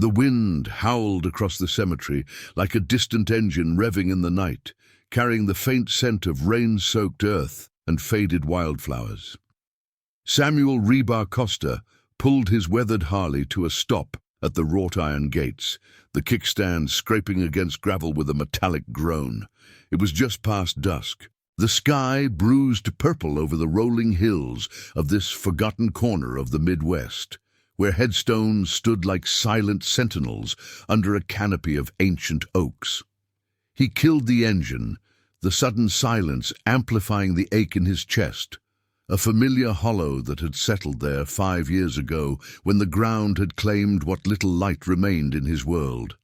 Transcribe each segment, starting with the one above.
The wind howled across the cemetery like a distant engine revving in the night, carrying the faint scent of rain-soaked earth and faded wildflowers. Samuel Rebar Costa pulled his weathered Harley to a stop at the wrought-iron gates, the kickstand scraping against gravel with a metallic groan. It was just past dusk. The sky bruised purple over the rolling hills of this forgotten corner of the Midwest, where headstones stood like silent sentinels under a canopy of ancient oaks. He killed the engine, the sudden silence amplifying the ache in his chest, a familiar hollow that had settled there 5 years ago when the ground had claimed what little light remained in his world.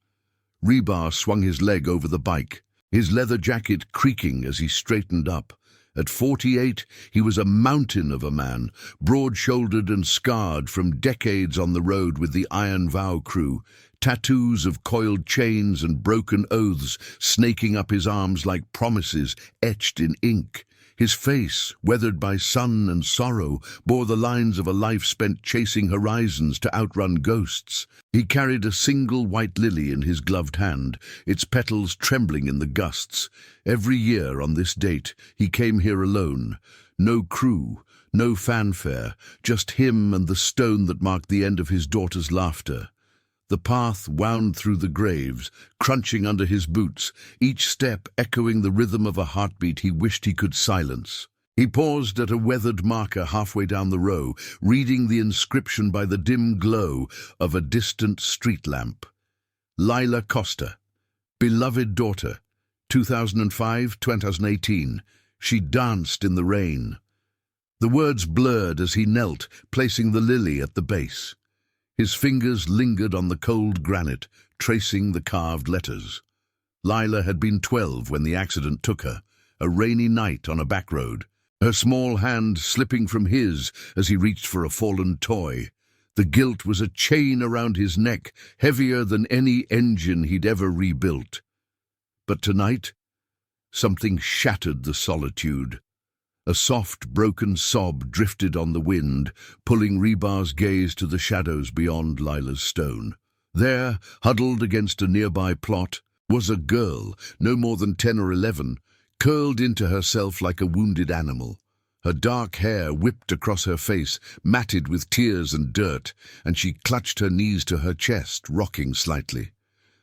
Rebar swung his leg over the bike, his leather jacket creaking as he straightened up. At 48, he was a mountain of a man, broad-shouldered and scarred from decades on the road with the Iron Vow crew, tattoos of coiled chains and broken oaths snaking up his arms like promises etched in ink. His face, weathered by sun and sorrow, bore the lines of a life spent chasing horizons to outrun ghosts. He carried a single white lily in his gloved hand, its petals trembling in the gusts. Every year on this date, he came here alone. No crew, no fanfare, just him and the stone that marked the end of his daughter's laughter. The path wound through the graves, crunching under his boots, each step echoing the rhythm of a heartbeat he wished he could silence. He paused at a weathered marker halfway down the row, reading the inscription by the dim glow of a distant street lamp. Lila Costa, beloved daughter, 2005-2018. She danced in the rain. The words blurred as he knelt, placing the lily at the base. His fingers lingered on the cold granite, tracing the carved letters. Lila had been 12 when the accident took her, a rainy night on a back road, her small hand slipping from his as he reached for a fallen toy. The guilt was a chain around his neck, heavier than any engine he'd ever rebuilt. But tonight, something shattered the solitude. A soft, broken sob drifted on the wind, pulling Rebar's gaze to the shadows beyond Lila's stone. There, huddled against a nearby plot, was a girl, no more than 10 or 11, curled into herself like a wounded animal. Her dark hair whipped across her face, matted with tears and dirt, and she clutched her knees to her chest, rocking slightly.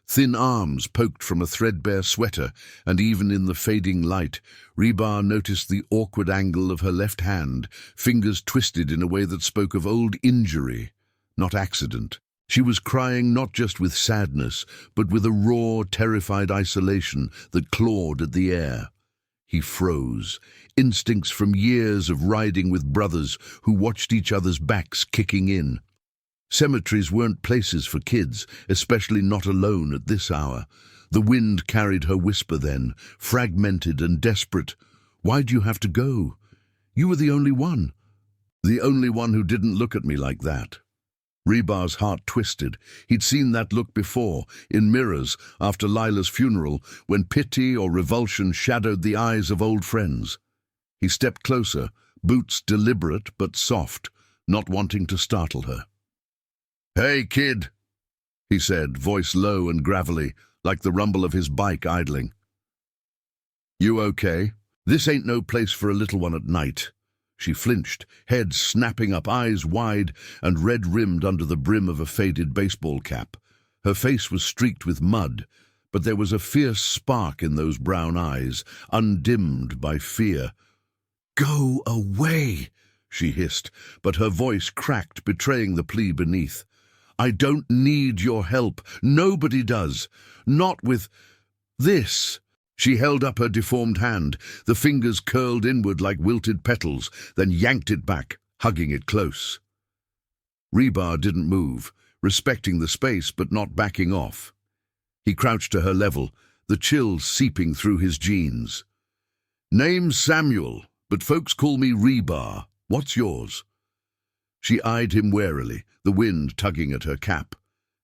Thin arms poked from a threadbare sweater, and even in the fading light, Rebar noticed the awkward angle of her left hand, fingers twisted in a way that spoke of old injury, not accident. She was crying not just with sadness, but with a raw, terrified isolation that clawed at the air. He froze, instincts from years of riding with brothers who watched each other's backs kicking in. Cemeteries weren't places for kids, especially not alone at this hour. The wind carried her whisper then, fragmented and desperate. "Why'd you have to go? You were the only one. The only one who didn't look at me like that." Rebar's heart twisted. He'd seen that look before, in mirrors, after Lila's funeral, when pity or revulsion shadowed the eyes of old friends. He stepped closer, boots deliberate but soft, not wanting to startle her. "Hey, kid," he said, voice low and gravelly, like the rumble of his bike idling. "You okay? This ain't no place for a little one at night." She flinched, head snapping up, eyes wide and red-rimmed under the brim of a faded baseball cap. Her face was streaked with mud, but there was a fierce spark in those brown eyes, undimmed by fear. "Go away," she hissed, but her voice cracked, betraying the plea beneath. "I don't need your help. Nobody does. Not with this." She held up her deformed hand, the fingers curled inward like wilted petals, then yanked it back, hugging it close. Rebar didn't move, respecting the space but not backing off. He crouched to her level, the chill seeping through his jeans. "Name's Samuel, but folks call me Rebar. What's yours?" She eyed him warily, the wind tugging at her cap.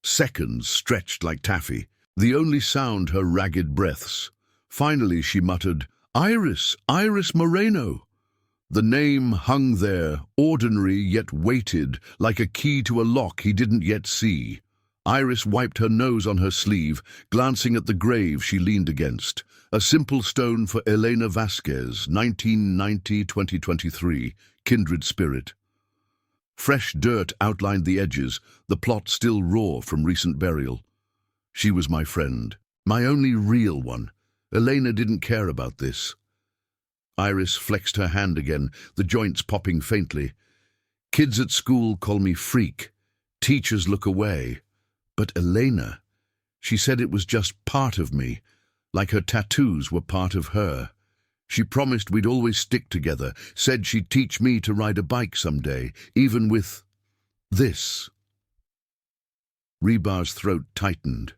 Seconds stretched like taffy, the only sound her ragged breaths. Finally she muttered, "Iris, Iris Moreno." The name hung there, ordinary yet weighted, like a key to a lock he didn't yet see. Iris wiped her nose on her sleeve, glancing at the grave she leaned against. A simple stone for Elena Vasquez, 1990-2023, kindred spirit. Fresh dirt outlined the edges, the plot still raw from recent burial. She was my friend, my only real one. Elena didn't care about this. Iris flexed her hand again, the joints popping faintly. Kids at school call me freak. Teachers look away. But Elena, she said it was just part of me, like her tattoos were part of her. She promised we'd always stick together, said she'd teach me to ride a bike someday, even with this. Rebar's throat tightened.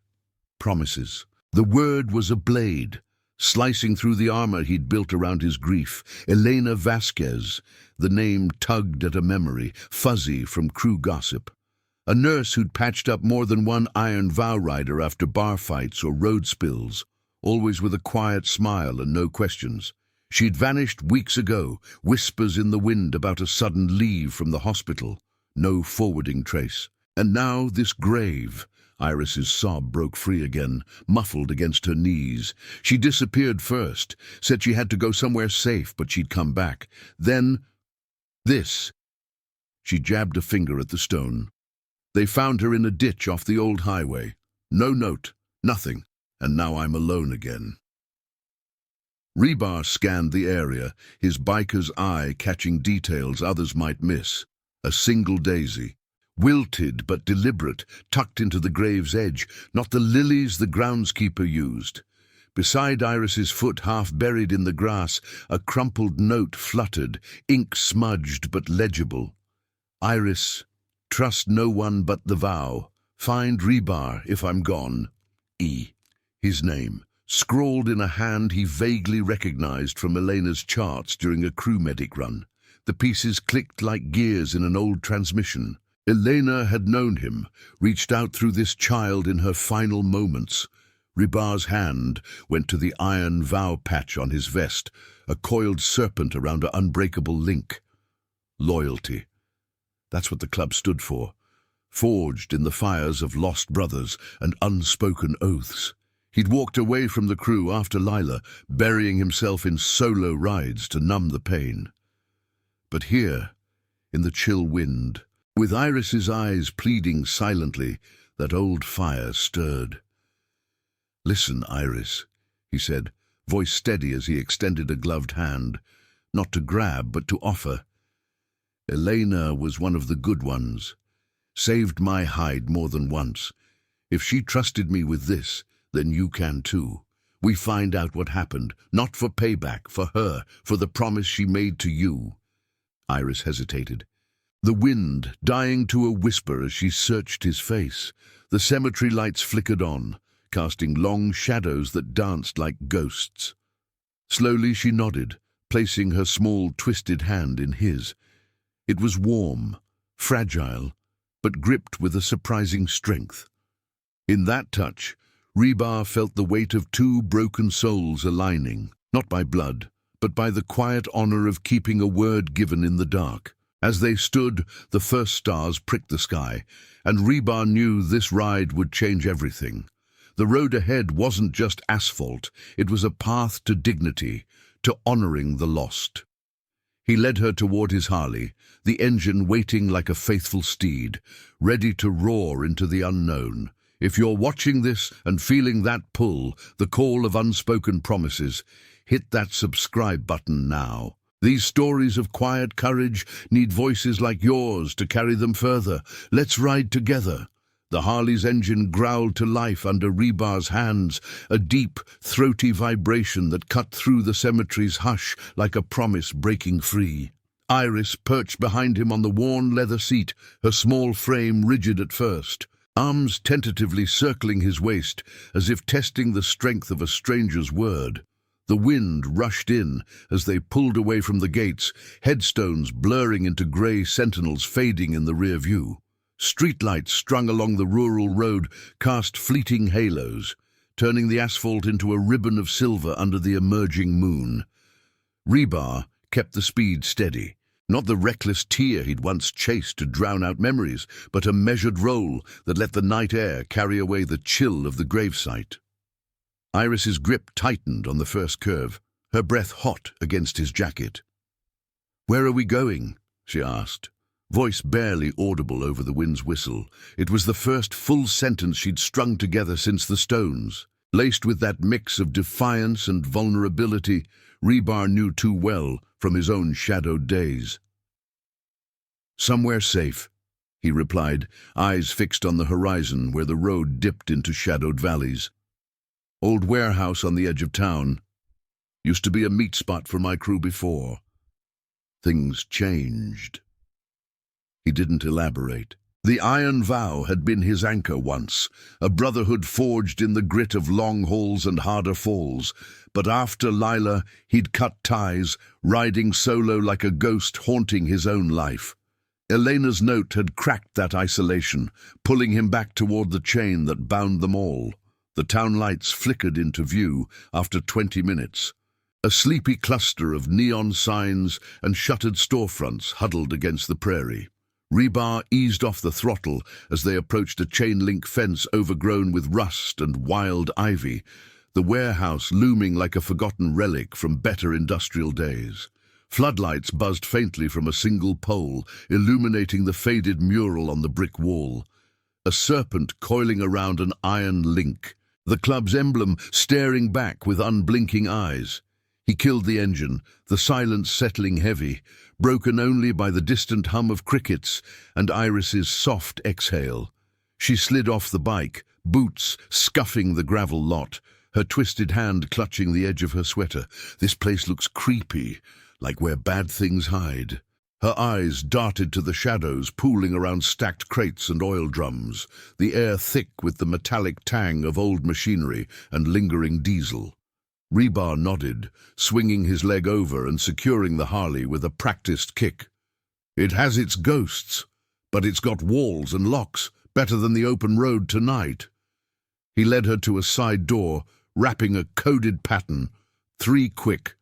Promises. The word was a blade, slicing through the armor he'd built around his grief. Elena Vasquez, the name tugged at a memory, fuzzy from crew gossip. A nurse who'd patched up more than one iron vow rider after bar fights or road spills, always with a quiet smile and no questions. She'd vanished weeks ago, whispers in the wind about a sudden leave from the hospital, no forwarding trace. And now this grave. Iris's sob broke free again, muffled against her knees. She disappeared first, said she had to go somewhere safe, but she'd come back. Then, this. She jabbed a finger at the stone. They found her in a ditch off the old highway. No note, nothing, and now I'm alone again. Rebar scanned the area, his biker's eye catching details others might miss. A single daisy, wilted but deliberate, tucked into the grave's edge, not the lilies the groundskeeper used. Beside Iris's foot, half buried in the grass, a crumpled note fluttered, ink smudged but legible. Iris, trust no one but the vow. Find Rebar if I'm gone. E. His name, scrawled in a hand he vaguely recognized from Elena's charts during a crew medic run. The pieces clicked like gears in an old transmission. Elena had known him, reached out through this child in her final moments. Rebar's hand went to the iron vow patch on his vest, a coiled serpent around an unbreakable link. Loyalty. That's what the club stood for, forged in the fires of lost brothers and unspoken oaths. He'd walked away from the crew after Lila, burying himself in solo rides to numb the pain. But here, in the chill wind, with Iris's eyes pleading silently, that old fire stirred. "Listen, Iris," he said, voice steady as he extended a gloved hand, not to grab but to offer. "Elena was one of the good ones, saved my hide more than once. If she trusted me with this, then you can too. We find out what happened, not for payback, for her, for the promise she made to you." Iris hesitated, the wind dying to a whisper as she searched his face. The cemetery lights flickered on, casting long shadows that danced like ghosts. Slowly she nodded, placing her small, twisted hand in his. It was warm, fragile, but gripped with a surprising strength. In that touch, Rebar felt the weight of two broken souls aligning, not by blood, but by the quiet honor of keeping a word given in the dark. As they stood, the first stars pricked the sky, and Rebar knew this ride would change everything. The road ahead wasn't just asphalt, it was a path to dignity, to honoring the lost. He led her toward his Harley, the engine waiting like a faithful steed, ready to roar into the unknown. If you're watching this and feeling that pull, the call of unspoken promises, hit that subscribe button now. These stories of quiet courage need voices like yours to carry them further. Let's ride together. The Harley's engine growled to life under Rebar's hands, a deep, throaty vibration that cut through the cemetery's hush like a promise breaking free. Iris perched behind him on the worn leather seat, her small frame rigid at first, arms tentatively circling his waist, as if testing the strength of a stranger's word. The wind rushed in as they pulled away from the gates, headstones blurring into grey sentinels fading in the rear view. Streetlights strung along the rural road cast fleeting halos, turning the asphalt into a ribbon of silver under the emerging moon. Rebar kept the speed steady, Not the reckless tear he'd once chased to drown out memories, but a measured roll that let the night air carry away the chill of the gravesite. Iris's grip tightened on the first curve, her breath hot against his jacket. "Where are we going?" she asked, voice barely audible over the wind's whistle. It was the first full sentence she'd strung together since the stones. Laced with that mix of defiance and vulnerability Rebar knew too well from his own shadowed days. "Somewhere safe," he replied, eyes fixed on the horizon where the road dipped into shadowed valleys. "Old warehouse on the edge of town. Used to be a meat spot for my crew before. Things changed." He didn't elaborate. The iron vow had been his anchor once, a brotherhood forged in the grit of long hauls and harder falls. But after Lila, he'd cut ties, riding solo like a ghost haunting his own life. Elena's note had cracked that isolation, pulling him back toward the chain that bound them all. The town lights flickered into view after 20 minutes. A sleepy cluster of neon signs and shuttered storefronts huddled against the prairie. Rebar eased off the throttle as they approached a chain-link fence overgrown with rust and wild ivy, the warehouse looming like a forgotten relic from better industrial days. Floodlights buzzed faintly from a single pole, illuminating the faded mural on the brick wall. A serpent coiling around an iron link, the club's emblem staring back with unblinking eyes. He killed the engine, the silence settling heavy, broken only by the distant hum of crickets and Iris's soft exhale. She slid off the bike, boots scuffing the gravel lot, her twisted hand clutching the edge of her sweater. "This place looks creepy, like where bad things hide." Her eyes darted to the shadows pooling around stacked crates and oil drums, the air thick with the metallic tang of old machinery and lingering diesel. Rebar nodded, swinging his leg over and securing the Harley with a practiced kick. "It has its ghosts, but it's got walls and locks, better than the open road tonight." He led her to a side door, rapping a coded pattern, 3 quick,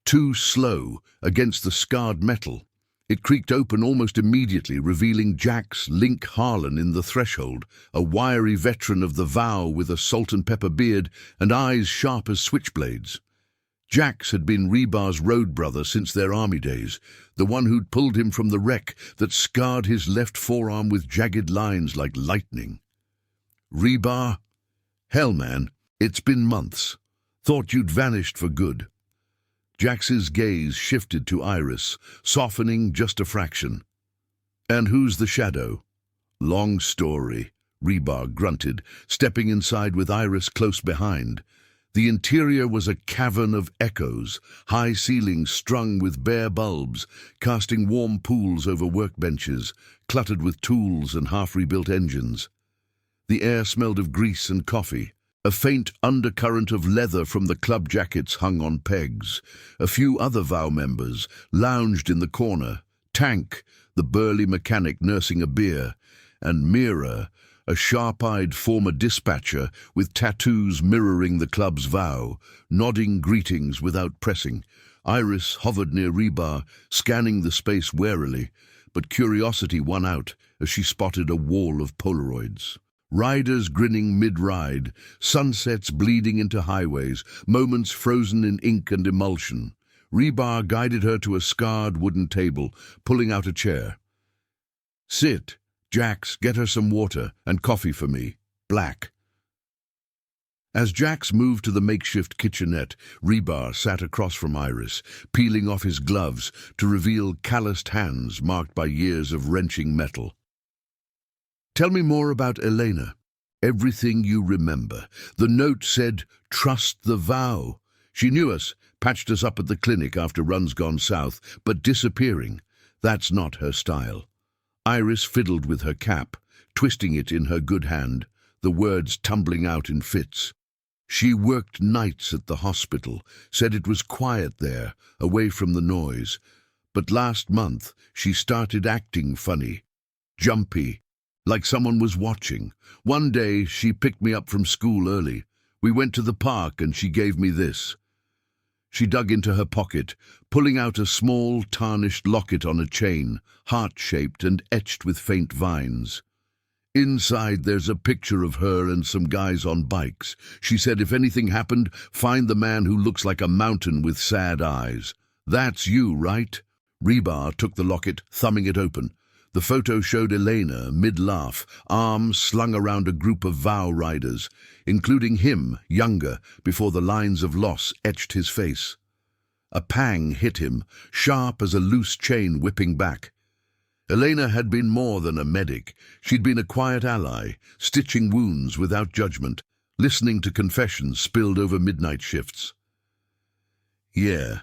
2 slow, against the scarred metal. It creaked open almost immediately, revealing Jax Link Harlan in the threshold, a wiry veteran of the vow with a salt-and-pepper beard and eyes sharp as switchblades. Jax had been Rebar's road brother since their army days, the one who'd pulled him from the wreck that scarred his left forearm with jagged lines like lightning. "Rebar? Hell, man, it's been months. Thought you'd vanished for good." Jax's gaze shifted to Iris, softening just a fraction. "And who's the shadow?" "Long story," Rebar grunted, stepping inside with Iris close behind. The interior was a cavern of echoes, high ceilings strung with bare bulbs, casting warm pools over workbenches, cluttered with tools and half-rebuilt engines. The air smelled of grease and coffee. A faint undercurrent of leather from the club jackets hung on pegs. A few other vow members lounged in the corner. Tank, the burly mechanic nursing a beer, and Mira, a sharp-eyed former dispatcher with tattoos mirroring the club's vow, nodding greetings without pressing. Iris hovered near Rebar, scanning the space warily, but curiosity won out as she spotted a wall of Polaroids. Riders grinning mid-ride, sunsets bleeding into highways, moments frozen in ink and emulsion. Rebar guided her to a scarred wooden table, pulling out a chair. "Sit. Jax, get her some water, and coffee for me. Black." As Jax moved to the makeshift kitchenette, Rebar sat across from Iris, peeling off his gloves to reveal calloused hands marked by years of wrenching metal. "Tell me more about Elena. Everything you remember." The note said, "Trust the vow." She knew us, patched us up at the clinic after runs gone south, but disappearing. That's not her style. Iris fiddled with her cap, twisting it in her good hand, the words tumbling out in fits. She worked nights at the hospital, said it was quiet there, away from the noise. But last month, she started acting funny, jumpy, like someone was watching. One day, she picked me up from school early. We went to the park and she gave me this. She dug into her pocket, pulling out a small, tarnished locket on a chain, heart-shaped and etched with faint vines. Inside there's a picture of her and some guys on bikes. She said if anything happened, find the man who looks like a mountain with sad eyes. That's you, right? Rebar took the locket, thumbing it open. The photo showed Elena, mid-laugh, arms slung around a group of vow riders, including him, younger, before the lines of loss etched his face. A pang hit him, sharp as a loose chain whipping back. Elena had been more than a medic. She'd been a quiet ally, stitching wounds without judgment, listening to confessions spilled over midnight shifts. Yeah,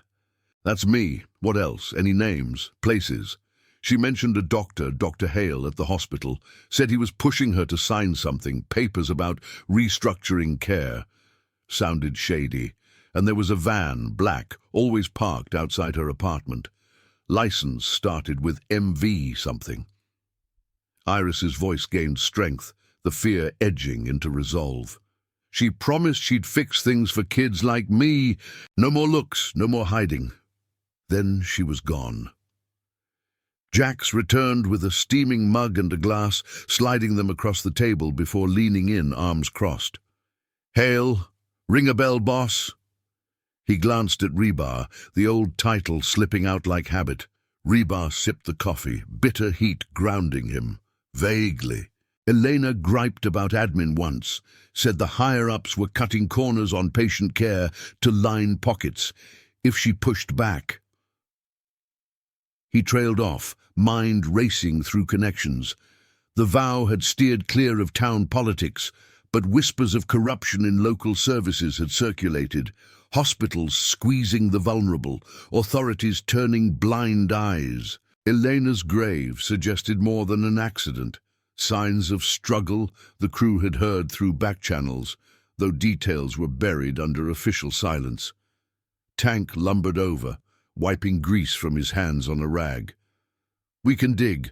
that's me. What else? Any names? Places? She mentioned a doctor, Dr. Hale, at the hospital, said he was pushing her to sign something, papers about restructuring care. Sounded shady. And there was a van, black, always parked outside her apartment. License started with MV something. Iris's voice gained strength, the fear edging into resolve. She promised she'd fix things for kids like me. No more looks, no more hiding. Then she was gone. Jax returned with a steaming mug and a glass, sliding them across the table before leaning in, arms crossed. "Hale, ring a bell, boss." He glanced at Rebar, the old title slipping out like habit. Rebar sipped the coffee, bitter heat grounding him. Vaguely. Elena griped about admin once, said the higher-ups were cutting corners on patient care to line pockets. If she pushed back. He trailed off, mind racing through connections. The vow had steered clear of town politics, but whispers of corruption in local services had circulated. Hospitals squeezing the vulnerable, authorities turning blind eyes. Elena's grave suggested more than an accident. Signs of struggle the crew had heard through back channels, though details were buried under official silence. Tank lumbered over, wiping grease from his hands on a rag. "We can dig.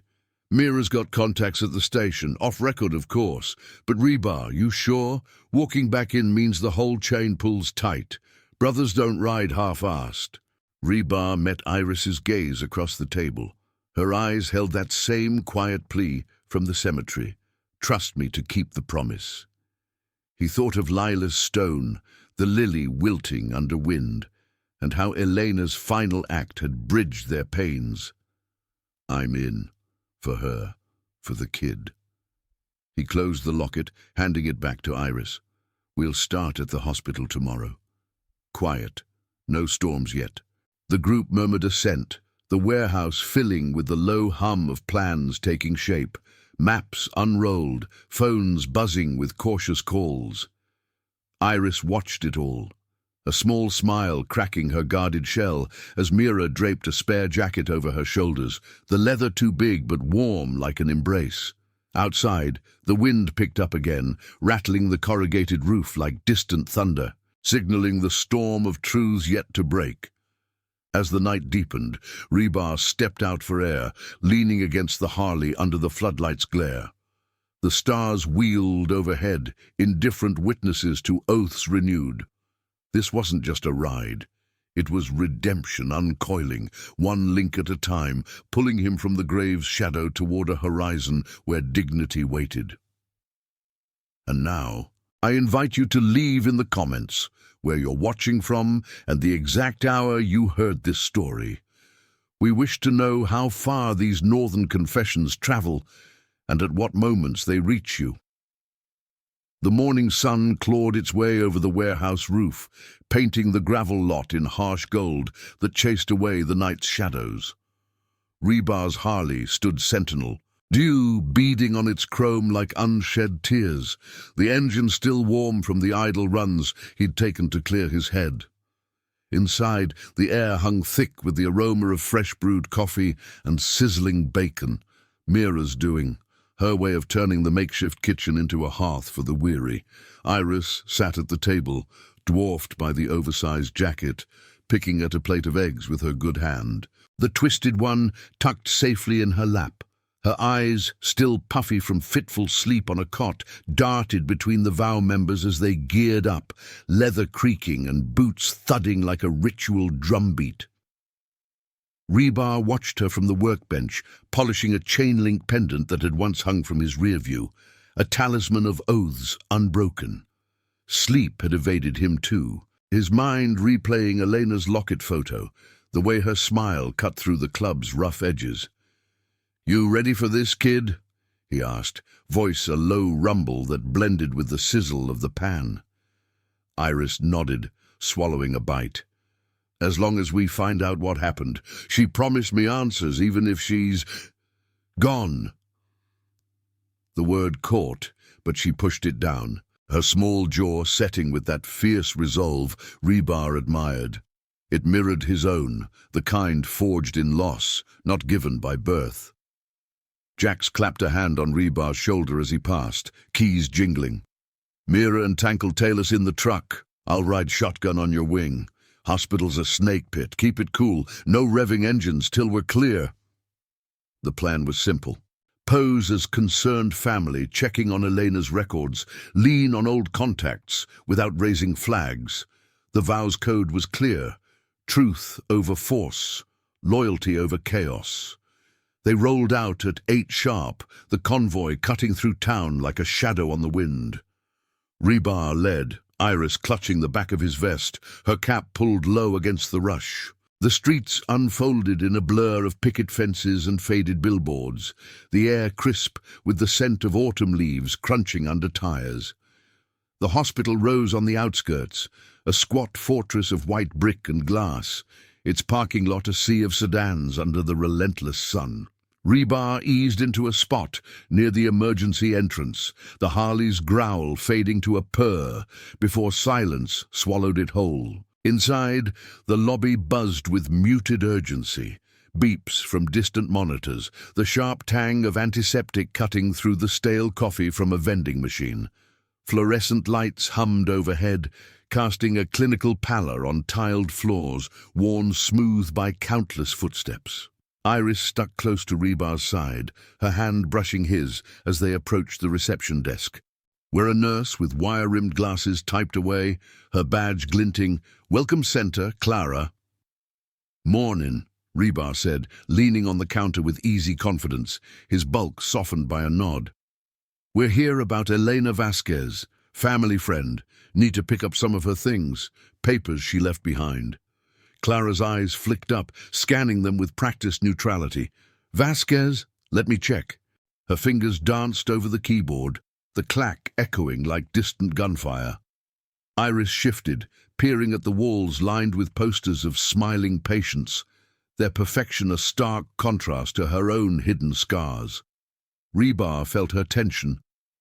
Mira's got contacts at the station, off record of course. But Rebar, you sure? Walking back in means the whole chain pulls tight. Brothers don't ride half-assed." Rebar met Iris's gaze across the table. Her eyes held that same quiet plea from the cemetery. "Trust me to keep the promise." He thought of Lila's stone, the lily wilting under wind, and how Elena's final act had bridged their pains. "I'm in. For her. For the kid." He closed the locket, handing it back to Iris. "We'll start at the hospital tomorrow." Quiet. No storms yet. The group murmured assent, the warehouse filling with the low hum of plans taking shape, maps unrolled, phones buzzing with cautious calls. Iris watched it all, a small smile cracking her guarded shell as Mira draped a spare jacket over her shoulders, the leather too big but warm like an embrace. Outside, the wind picked up again, rattling the corrugated roof like distant thunder, signaling the storm of truths yet to break. As the night deepened, Rebar stepped out for air, leaning against the Harley under the floodlight's glare. The stars wheeled overhead, indifferent witnesses to oaths renewed. This wasn't just a ride. It was redemption uncoiling, one link at a time, pulling him from the grave's shadow toward a horizon where dignity waited. And now, I invite you to leave in the comments where you're watching from and the exact hour you heard this story. We wish to know how far these northern confessions travel and at what moments they reach you. The morning sun clawed its way over the warehouse roof, painting the gravel lot in harsh gold that chased away the night's shadows. Rebar's Harley stood sentinel, dew beading on its chrome like unshed tears, the engine still warm from the idle runs he'd taken to clear his head. Inside, the air hung thick with the aroma of fresh-brewed coffee and sizzling bacon, Mira's doing, her way of turning the makeshift kitchen into a hearth for the weary. Iris sat at the table, dwarfed by the oversized jacket, picking at a plate of eggs with her good hand, the twisted one tucked safely in her lap, Her eyes, still puffy from fitful sleep on a cot, darted between the vow members as they geared up, leather creaking and boots thudding like a ritual drumbeat. Rebar watched her from the workbench, polishing a chain-link pendant that had once hung from his rear view, a talisman of oaths unbroken. Sleep had evaded him too, his mind replaying Elena's locket photo, the way her smile cut through the club's rough edges. "You ready for this, kid?" he asked, voice a low rumble that blended with the sizzle of the pan. Iris nodded, swallowing a bite. "As long as we find out what happened. She promised me answers, even if she's gone." The word caught, but she pushed it down, her small jaw setting with that fierce resolve Rebar admired. It mirrored his own, the kind forged in loss, not given by birth. Jax clapped a hand on Rebar's shoulder as he passed, keys jingling. "Mira and Tank'll tail us in the truck. I'll ride shotgun on your wing. Hospital's a snake pit. Keep it cool. No revving engines till we're clear." The plan was simple. Pose as concerned family, checking on Elena's records, lean on old contacts without raising flags. The vows code was clear. Truth over force, loyalty over chaos. They rolled out at 8 sharp, the convoy cutting through town like a shadow on the wind. Rebar led, Iris clutching the back of his vest, her cap pulled low against the rush. The streets unfolded in a blur of picket fences and faded billboards, the air crisp with the scent of autumn leaves crunching under tires. The hospital rose on the outskirts, a squat fortress of white brick and glass, its parking lot a sea of sedans under the relentless sun. Rebar eased into a spot near the emergency entrance, the Harley's growl fading to a purr before silence swallowed it whole. Inside, the lobby buzzed with muted urgency, beeps from distant monitors, the sharp tang of antiseptic cutting through the stale coffee from a vending machine. Fluorescent lights hummed overhead, casting a clinical pallor on tiled floors worn smooth by countless footsteps. Iris stuck close to Rebar's side, her hand brushing his as they approached the reception desk, where a nurse with wire-rimmed glasses typed away, her badge glinting, "Welcome Center, Clara." "Mornin'," Rebar said, leaning on the counter with easy confidence, his bulk softened by a nod. "We're here about Elena Vasquez, family friend. Need to pick up some of her things, papers she left behind." Clara's eyes flicked up, scanning them with practiced neutrality. "Vasquez? Let me check." Her fingers danced over the keyboard, the clack echoing like distant gunfire. Iris shifted, peering at the walls lined with posters of smiling patients, their perfection a stark contrast to her own hidden scars. Rebar felt her tension,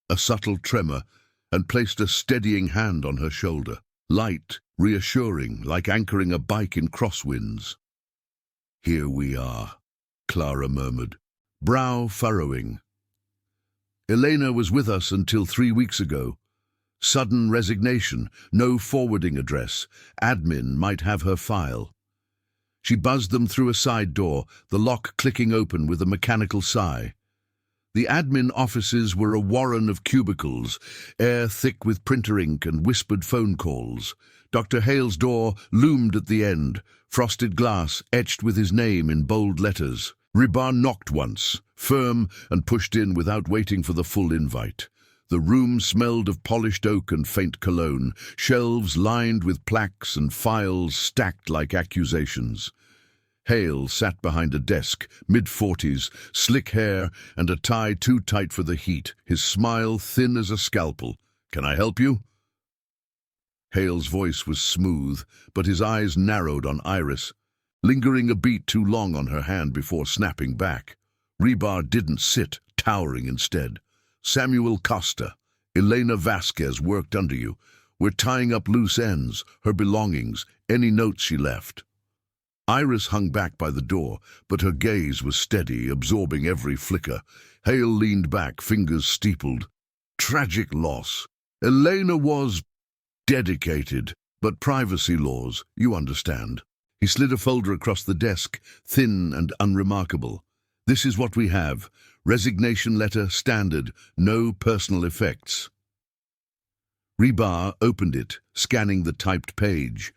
a subtle tremor, and placed a steadying hand on her shoulder, light, reassuring, like anchoring a bike in crosswinds. "Here we are," Clara murmured, brow furrowing. "Elena was with us until 3 weeks ago. Sudden resignation, no forwarding address. Admin might have her file." She buzzed them through a side door, the lock clicking open with a mechanical sigh. The admin offices were a warren of cubicles, air thick with printer ink and whispered phone calls. Dr. Hale's door loomed at the end, frosted glass etched with his name in bold letters. Rebar knocked once, firm, and pushed in without waiting for the full invite. The room smelled of polished oak and faint cologne, shelves lined with plaques and files stacked like accusations. Hale sat behind a desk, mid-40s, slick hair and a tie too tight for the heat, his smile thin as a scalpel. "Can I help you?" Hale's voice was smooth, but his eyes narrowed on Iris, lingering a beat too long on her hand before snapping back. Rebar didn't sit, towering instead. "Samuel Costa, Elena Vasquez worked under you. We're tying up loose ends, her belongings, any notes she left." Iris hung back by the door, but her gaze was steady, absorbing every flicker. Hale leaned back, fingers steepled. "Tragic loss. Elena was dedicated, but privacy laws, you understand." He slid a folder across the desk, thin and unremarkable. "This is what we have. Resignation letter, standard, no personal effects. Rebar opened it, scanning the typed page.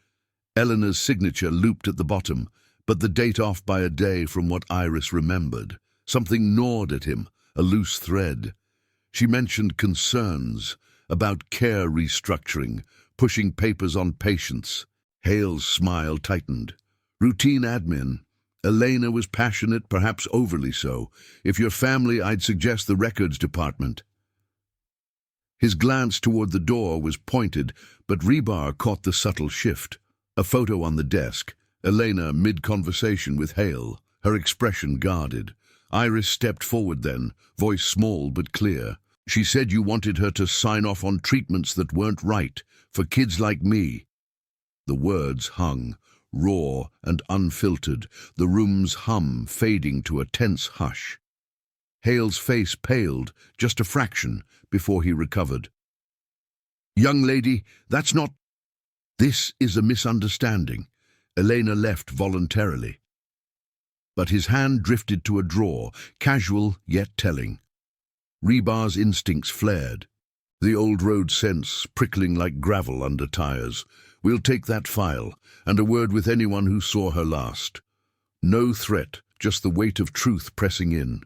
Eleanor's signature looped at the bottom, but the date off by a day from what Iris remembered. Something gnawed at him, a loose thread. She mentioned concerns about care restructuring, pushing papers on patients. Hale's smile tightened. Routine admin. Elena was passionate, perhaps overly so. If your family, I'd suggest the records department. His glance toward the door was pointed, but Rebar caught the subtle shift. A photo on the desk. Elena mid-conversation with Hale, her expression guarded. Iris stepped forward then, voice small but clear. She said you wanted her to sign off on treatments that weren't right, for kids like me. The words hung, raw and unfiltered, the room's hum fading to a tense hush. Hale's face paled, just a fraction, before he recovered. Young lady, that's not... This is a misunderstanding. Elena left voluntarily. But his hand drifted to a drawer, casual yet telling. Rebar's instincts flared. The old road sense prickling like gravel under tires. We'll take that file, and a word with anyone who saw her last. No threat, just the weight of truth pressing in.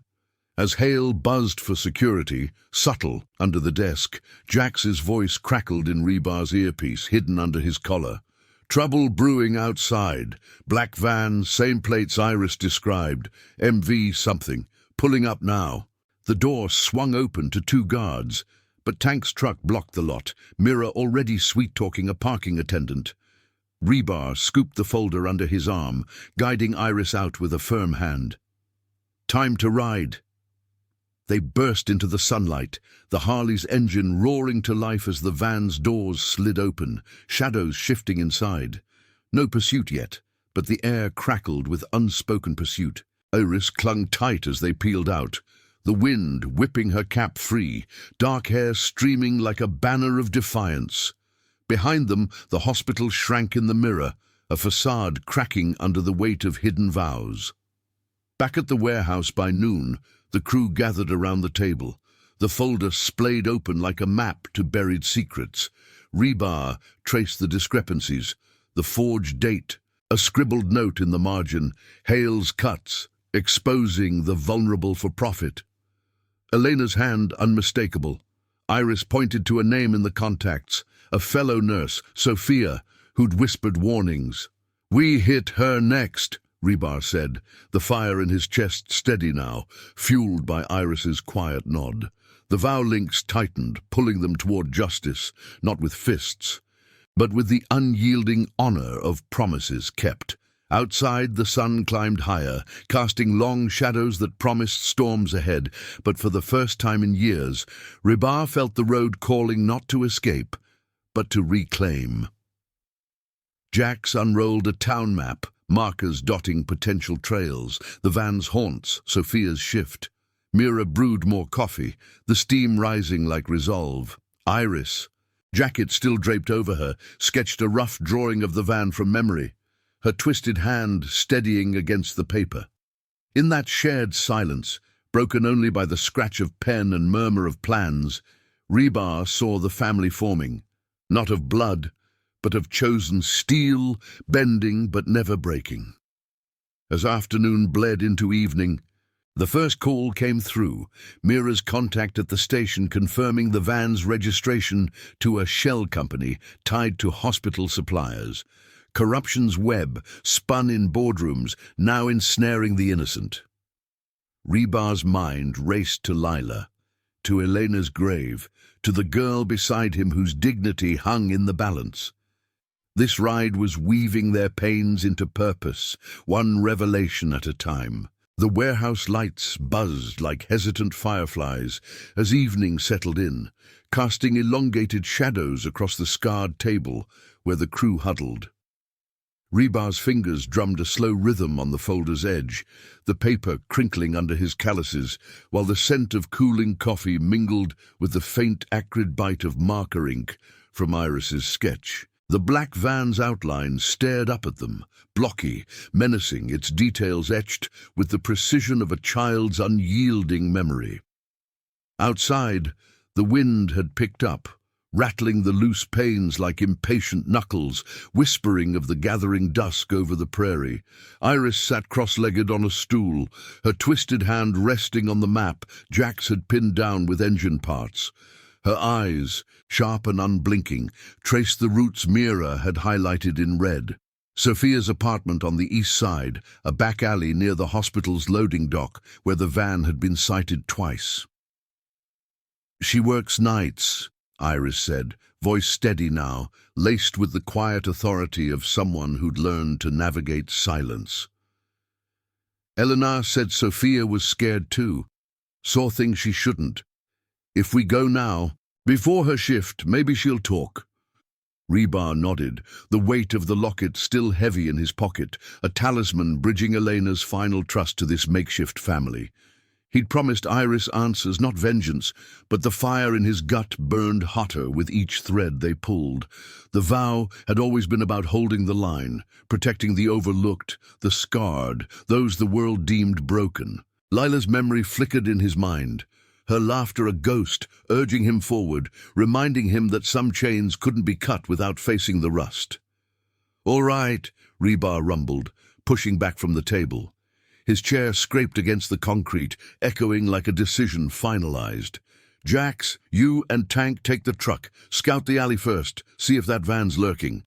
As Hale buzzed for security, subtle, under the desk, Jax's voice crackled in Rebar's earpiece, hidden under his collar. Trouble brewing outside. Black van, same plates Iris described. MV something. Pulling up now. The door swung open to two guards, but Tank's truck blocked the lot, Mira already sweet-talking a parking attendant. Rebar scooped the folder under his arm, guiding Iris out with a firm hand. Time to ride. They burst into the sunlight, the Harley's engine roaring to life as the van's doors slid open, shadows shifting inside. No pursuit yet, but the air crackled with unspoken pursuit. Iris clung tight as they peeled out, the wind whipping her cap free, dark hair streaming like a banner of defiance. Behind them, the hospital shrank in the mirror, a facade cracking under the weight of hidden vows. Back at the warehouse by noon, the crew gathered around the table. The folder splayed open like a map to buried secrets. Rebar traced the discrepancies, the forged date, a scribbled note in the margin, Hale's cuts, exposing the vulnerable for profit. Elena's hand unmistakable. Iris pointed to a name in the contacts, a fellow nurse, Sophia, who'd whispered warnings. We hit her next, Rebar said, the fire in his chest steady now, fueled by Iris's quiet nod. The vow links tightened, pulling them toward justice, not with fists, but with the unyielding honor of promises kept. Outside, the sun climbed higher, casting long shadows that promised storms ahead, but for the first time in years, Rebar felt the road calling not to escape, but to reclaim. Jax unrolled a town map, markers dotting potential trails, the van's haunts, Sophia's shift. Mira brewed more coffee, the steam rising like resolve. Iris, jacket still draped over her, sketched a rough drawing of the van from memory, her twisted hand steadying against the paper. In that shared silence, broken only by the scratch of pen and murmur of plans, Rebar saw the family forming, not of blood, but of chosen steel, bending but never breaking. As afternoon bled into evening, the first call came through, Mira's contact at the station confirming the van's registration to a shell company tied to hospital suppliers. Corruption's web, spun in boardrooms, now ensnaring the innocent. Rebar's mind raced to Lila, to Elena's grave, to the girl beside him whose dignity hung in the balance. This ride was weaving their pains into purpose, one revelation at a time. The warehouse lights buzzed like hesitant fireflies as evening settled in, casting elongated shadows across the scarred table where the crew huddled. Rebar's fingers drummed a slow rhythm on the folder's edge, the paper crinkling under his calluses, while the scent of cooling coffee mingled with the faint acrid bite of marker ink from Iris's sketch. The black van's outline stared up at them, blocky, menacing, its details etched with the precision of a child's unyielding memory. Outside, the wind had picked up, rattling the loose panes like impatient knuckles, whispering of the gathering dusk over the prairie. Iris sat cross-legged on a stool, her twisted hand resting on the map Jax had pinned down with engine parts. Her eyes, sharp and unblinking, traced the routes Mira had highlighted in red. Sophia's apartment on the east side, a back alley near the hospital's loading dock, where the van had been sighted twice. "She works nights," Iris said, voice steady now, laced with the quiet authority of someone who'd learned to navigate silence. Eleanor said Sophia was scared too, saw things she shouldn't. "If we go now, before her shift, maybe she'll talk." Rebar nodded, the weight of the locket still heavy in his pocket, a talisman bridging Elena's final trust to this makeshift family. He'd promised Iris answers, not vengeance, but the fire in his gut burned hotter with each thread they pulled. The vow had always been about holding the line, protecting the overlooked, the scarred, those the world deemed broken. Lila's memory flickered in his mind, her laughter a ghost, urging him forward, reminding him that some chains couldn't be cut without facing the rust. "All right," Rebar rumbled, pushing back from the table. His chair scraped against the concrete, echoing like a decision finalized. "Jax, you and Tank take the truck. Scout the alley first. See if that van's lurking.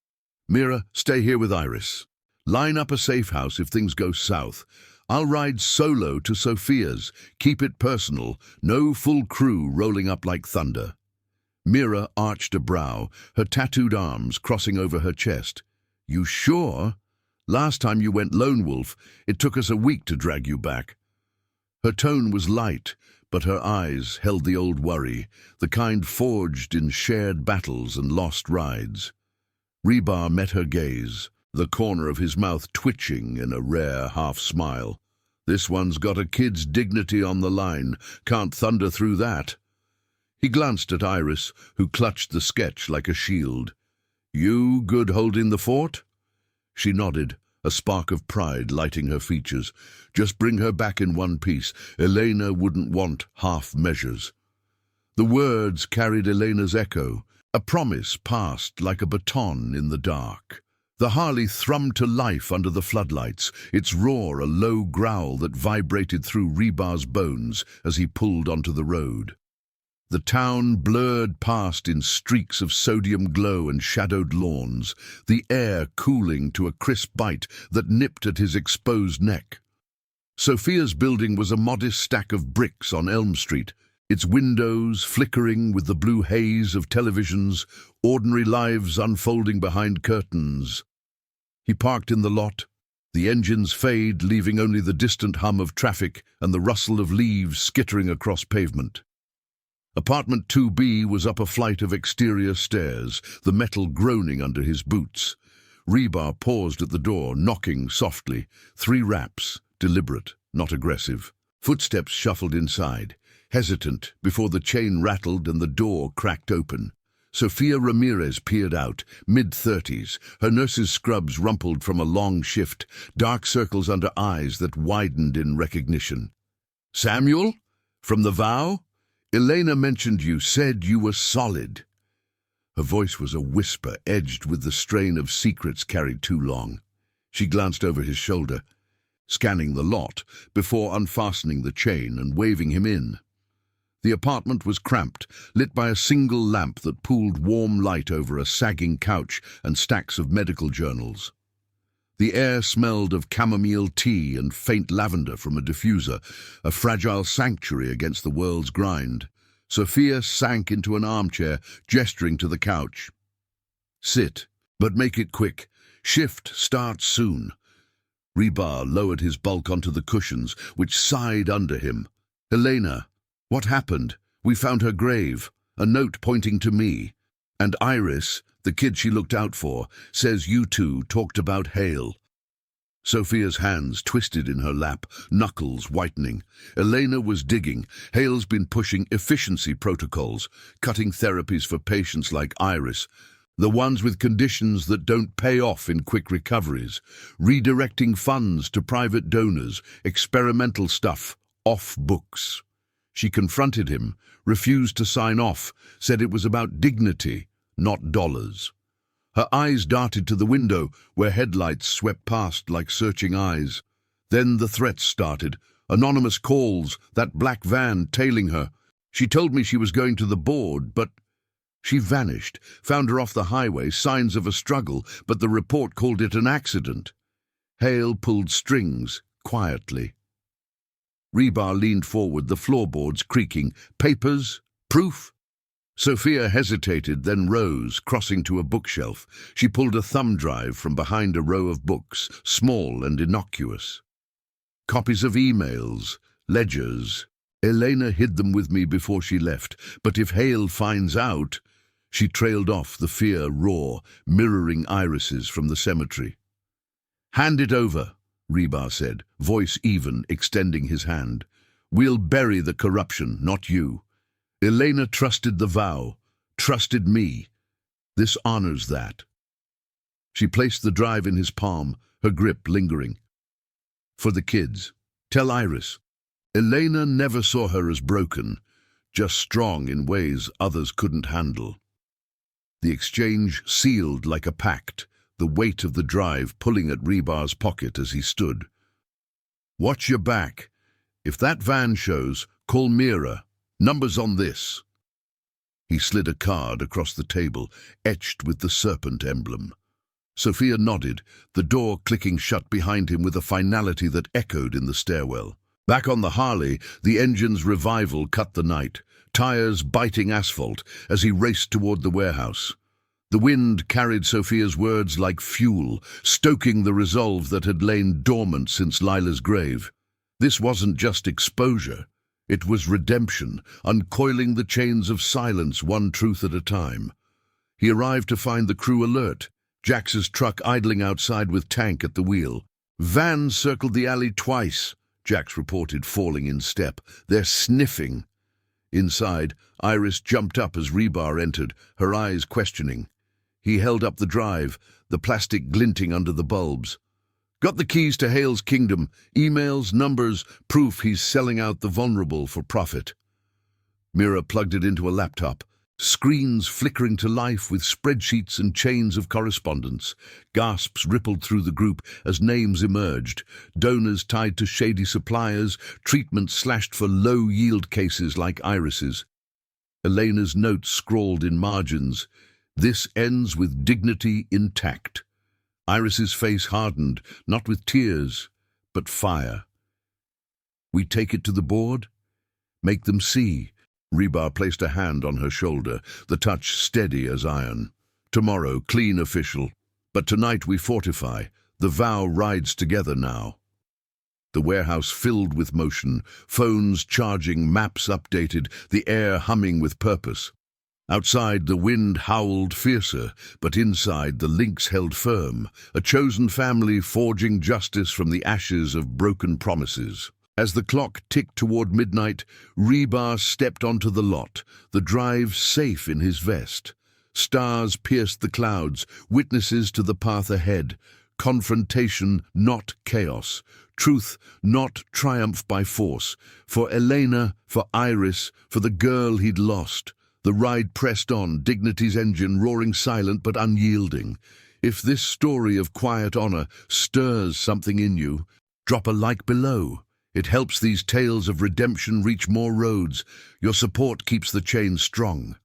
Mira, stay here with Iris. Line up a safe house if things go south. I'll ride solo to Sophia's. Keep it personal. No full crew rolling up like thunder." Mira arched a brow, her tattooed arms crossing over her chest. "You sure? Last time you went lone wolf, it took us a week to drag you back." Her tone was light, but her eyes held the old worry, the kind forged in shared battles and lost rides. Rebar met her gaze, the corner of his mouth twitching in a rare half-smile. "This one's got a kid's dignity on the line. Can't thunder through that." He glanced at Iris, who clutched the sketch like a shield. "You good holding the fort?" She nodded, a spark of pride lighting her features. "Just bring her back in one piece. Elena wouldn't want half measures." The words carried Elena's echo, a promise passed like a baton in the dark. The Harley thrummed to life under the floodlights, its roar a low growl that vibrated through Rebar's bones as he pulled onto the road. The town blurred past in streaks of sodium glow and shadowed lawns, the air cooling to a crisp bite that nipped at his exposed neck. Sophia's building was a modest stack of bricks on Elm Street, its windows flickering with the blue haze of televisions, ordinary lives unfolding behind curtains. He parked in the lot, the engines fade, leaving only the distant hum of traffic and the rustle of leaves skittering across pavement. Apartment 2B was up a flight of exterior stairs, the metal groaning under his boots. Rebar paused at the door, knocking softly. 3 raps, deliberate, not aggressive. Footsteps shuffled inside, hesitant, before the chain rattled and the door cracked open. Sofia Ramirez peered out, mid-30s, her nurse's scrubs rumpled from a long shift, dark circles under eyes that widened in recognition. "Samuel? From the vow? Elena mentioned you, said you were solid." Her voice was a whisper edged with the strain of secrets carried too long. She glanced over his shoulder, scanning the lot before unfastening the chain and waving him in. The apartment was cramped, lit by a single lamp that pooled warm light over a sagging couch and stacks of medical journals. The air smelled of chamomile tea and faint lavender from a diffuser, a fragile sanctuary against the world's grind. Sophia sank into an armchair, gesturing to the couch. "Sit, but make it quick. Shift starts soon." Rebar lowered his bulk onto the cushions, which sighed under him. "Elena, what happened? We found her grave, a note pointing to me. And Iris, the kid she looked out for, says you two talked about Hale." Sophia's hands twisted in her lap, knuckles whitening. Elena was digging. Hale's been pushing efficiency protocols, cutting therapies for patients like Iris. The ones with conditions that don't pay off in quick recoveries, redirecting funds to private donors, experimental stuff, off books. She confronted him, refused to sign off, said it was about dignity, not dollars. Her eyes darted to the window, where headlights swept past like searching eyes. Then the threats started. Anonymous calls, that black van tailing her. She told me she was going to the board, but she vanished. Found her off the highway, signs of a struggle, but the report called it an accident. Hale pulled strings, quietly. Rebar leaned forward, the floorboards creaking. Papers? Proof? Sophia hesitated, then rose, crossing to a bookshelf. She pulled a thumb drive from behind a row of books, small and innocuous. Copies of emails, ledgers. Elena hid them with me before she left, but if Hale finds out... She trailed off, the fear raw, mirroring irises from the cemetery. Hand it over, Rebar said, voice even, extending his hand. We'll bury the corruption, not you. Elena trusted the vow, trusted me. This honors that. She placed the drive in his palm, her grip lingering. For the kids, tell Iris. Elena never saw her as broken, just strong in ways others couldn't handle. The exchange sealed like a pact, the weight of the drive pulling at Rebar's pocket as he stood. Watch your back. If that van shows, call Mira. Numbers on this. He slid a card across the table, etched with the serpent emblem. Sophia nodded, the door clicking shut behind him with a finality that echoed in the stairwell. Back on the Harley, the engine's revival cut the night, tires biting asphalt as he raced toward the warehouse. The wind carried Sophia's words like fuel, stoking the resolve that had lain dormant since Lila's grave. This wasn't just exposure. It was redemption, uncoiling the chains of silence one truth at a time. He arrived to find the crew alert, Jax's truck idling outside with Tank at the wheel. Vans circled the alley twice, Jax reported, falling in step. They're sniffing. Inside, Iris jumped up as Rebar entered, her eyes questioning. He held up the drive, the plastic glinting under the bulbs. Got the keys to Hale's kingdom, emails, numbers, proof he's selling out the vulnerable for profit. Mira plugged it into a laptop, screens flickering to life with spreadsheets and chains of correspondence. Gasps rippled through the group as names emerged, donors tied to shady suppliers, treatments slashed for low-yield cases like Iris's. Elena's notes scrawled in margins. This ends with dignity intact. Iris's face hardened, not with tears, but fire. We take it to the board? Make them see. Rebar placed a hand on her shoulder, the touch steady as iron. Tomorrow, clean official. But tonight we fortify. The vow rides together now. The warehouse filled with motion, phones charging, maps updated, the air humming with purpose. Outside, the wind howled fiercer, but inside, the links held firm, a chosen family forging justice from the ashes of broken promises. As the clock ticked toward midnight, Rebar stepped onto the lot, the drive safe in his vest. Stars pierced the clouds, witnesses to the path ahead. Confrontation, not chaos. Truth, not triumph by force. For Elena, for Iris, for the girl he'd lost. The ride pressed on, dignity's engine roaring silent but unyielding. If this story of quiet honor stirs something in you, drop a like below. It helps these tales of redemption reach more roads. Your support keeps the chain strong.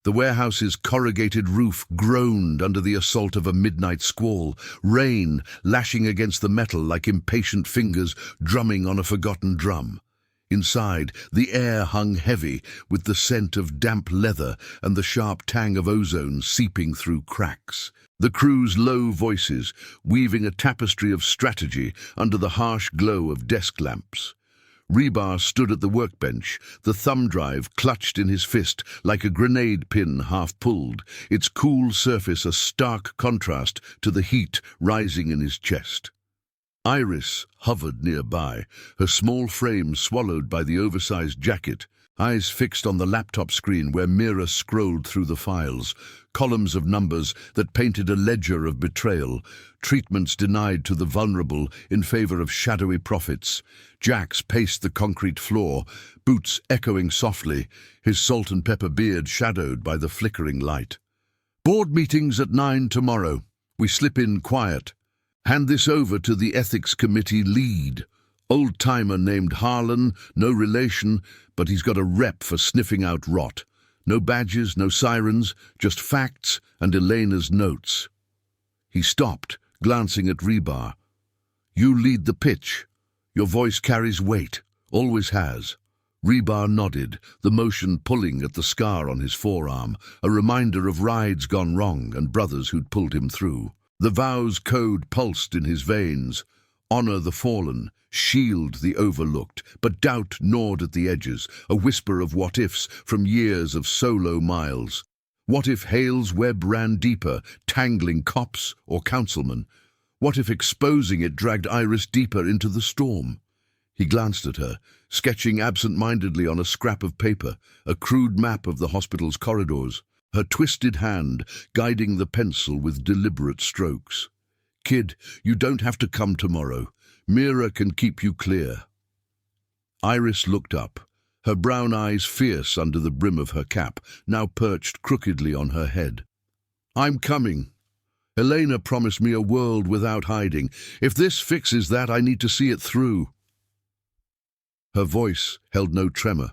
The warehouse's corrugated roof groaned under the assault of a midnight squall, rain lashing against the metal like impatient fingers drumming on a forgotten drum. Inside, the air hung heavy, with the scent of damp leather and the sharp tang of ozone seeping through cracks. The crew's low voices, weaving a tapestry of strategy under the harsh glow of desk lamps. Rebar stood at the workbench, the thumb drive clutched in his fist like a grenade pin half pulled, its cool surface a stark contrast to the heat rising in his chest. Iris hovered nearby, her small frame swallowed by the oversized jacket. eyes fixed on the laptop screen where Mira scrolled through the files, columns of numbers that painted a ledger of betrayal, treatments denied to the vulnerable in favor of shadowy prophets. Jax paced the concrete floor, boots echoing softly, his salt and pepper beard shadowed by the flickering light. Board meetings at 9 tomorrow. We slip in quiet. Hand this over to the ethics committee lead. Old-timer named Harlan, no relation, but he's got a rep for sniffing out rot. No badges, no sirens, just facts and Elena's notes. He stopped, glancing at Rebar. You lead the pitch. Your voice carries weight, always has. Rebar nodded, the motion pulling at the scar on his forearm, a reminder of rides gone wrong and brothers who'd pulled him through. The vows code pulsed in his veins. Honor the fallen, shield the overlooked, but doubt gnawed at the edges, a whisper of what-ifs from years of solo miles. What if Hale's web ran deeper, tangling cops or councilmen? What if exposing it dragged Iris deeper into the storm? He glanced at her, sketching absent-mindedly on a scrap of paper, a crude map of the hospital's corridors, her twisted hand guiding the pencil with deliberate strokes. Kid, you don't have to come tomorrow. Mira can keep you clear. Iris looked up, her brown eyes fierce under the brim of her cap, now perched crookedly on her head. I'm coming. Elena promised me a world without hiding. If this fixes that, I need to see it through. Her voice held no tremor,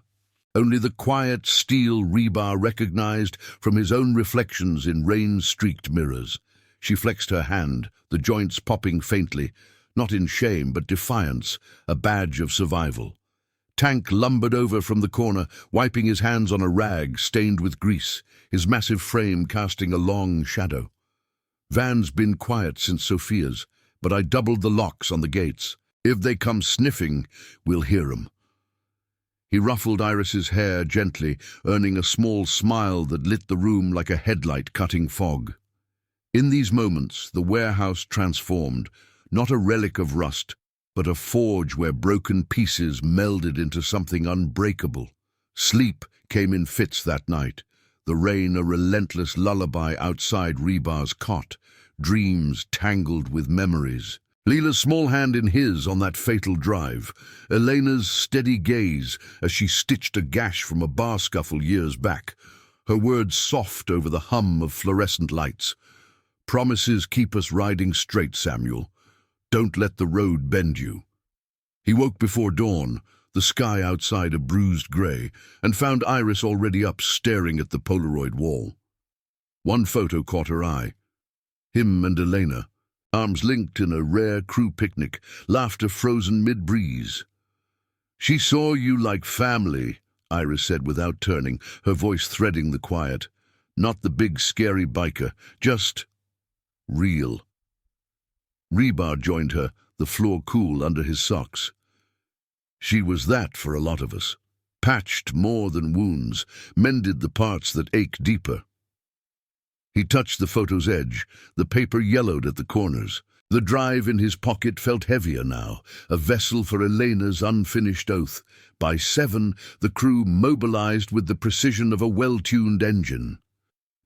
only the quiet steel Rebar recognized from his own reflections in rain-streaked mirrors. She flexed her hand, the joints popping faintly, not in shame but defiance, a badge of survival. Tank lumbered over from the corner, wiping his hands on a rag stained with grease, his massive frame casting a long shadow. Van's been quiet since Sophia's, but I doubled the locks on the gates. If they come sniffing, we'll hear 'em. He ruffled Iris's hair gently, earning a small smile that lit the room like a headlight cutting fog. In these moments, the warehouse transformed, not a relic of rust, but a forge where broken pieces melded into something unbreakable. Sleep came in fits that night, the rain a relentless lullaby outside Rebar's cot, dreams tangled with memories. Leela's small hand in his on that fatal drive, Elena's steady gaze as she stitched a gash from a bar scuffle years back, her words soft over the hum of fluorescent lights. Promises keep us riding straight, Samuel. Don't let the road bend you. He woke before dawn, the sky outside a bruised grey, and found Iris already up staring at the Polaroid wall. One photo caught her eye. Him and Elena, arms linked in a rare crew picnic, laughter frozen mid-breeze. She saw you like family, Iris said without turning, her voice threading the quiet. Not the big scary biker, just real. Rebar joined her, the floor cool under his socks. She was that for a lot of us. Patched more than wounds, mended the parts that ache deeper. He touched the photo's edge, the paper yellowed at the corners. The drive in his pocket felt heavier now, a vessel for Elena's unfinished oath. By 7, the crew mobilized with the precision of a well-tuned engine.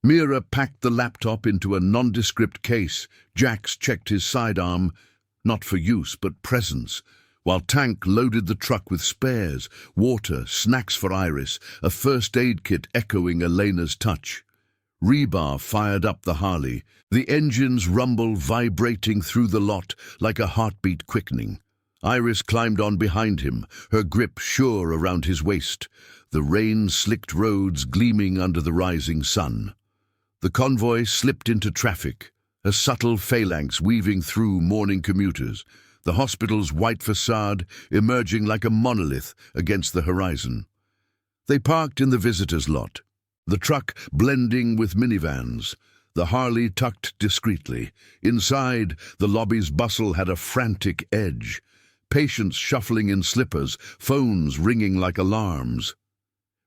Mira packed the laptop into a nondescript case. Jax checked his sidearm, not for use but presence, while Tank loaded the truck with spares, water, snacks for Iris, a first aid kit echoing Elena's touch. Rebar fired up the Harley, the engine's rumble vibrating through the lot like a heartbeat quickening. Iris climbed on behind him, her grip sure around his waist, the rain-slicked roads gleaming under the rising sun. The convoy slipped into traffic, a subtle phalanx weaving through morning commuters, the hospital's white facade emerging like a monolith against the horizon. They parked in the visitors' lot, the truck blending with minivans, the Harley tucked discreetly. Inside, the lobby's bustle had a frantic edge, patients shuffling in slippers, phones ringing like alarms.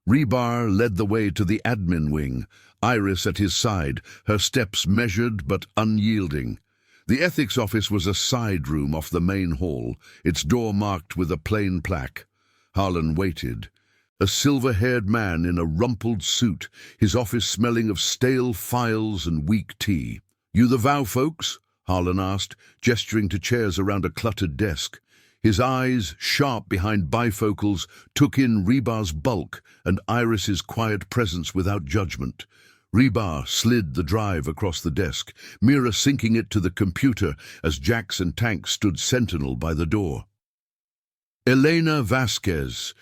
Rebar led the way to the admin wing, Iris at his side, her steps measured but unyielding. The ethics office was a side room off the main hall, its door marked with a plain plaque. Harlan waited. A silver-haired man in a rumpled suit, his office smelling of stale files and weak tea. "You the vow folks?" Harlan asked, gesturing to chairs around a cluttered desk. His eyes, sharp behind bifocals, took in Rebar's bulk and Iris's quiet presence without judgment. Rebar slid the drive across the desk, Mira syncing it to the computer as Jax and Tank stood sentinel by the door. Elena Vasquez.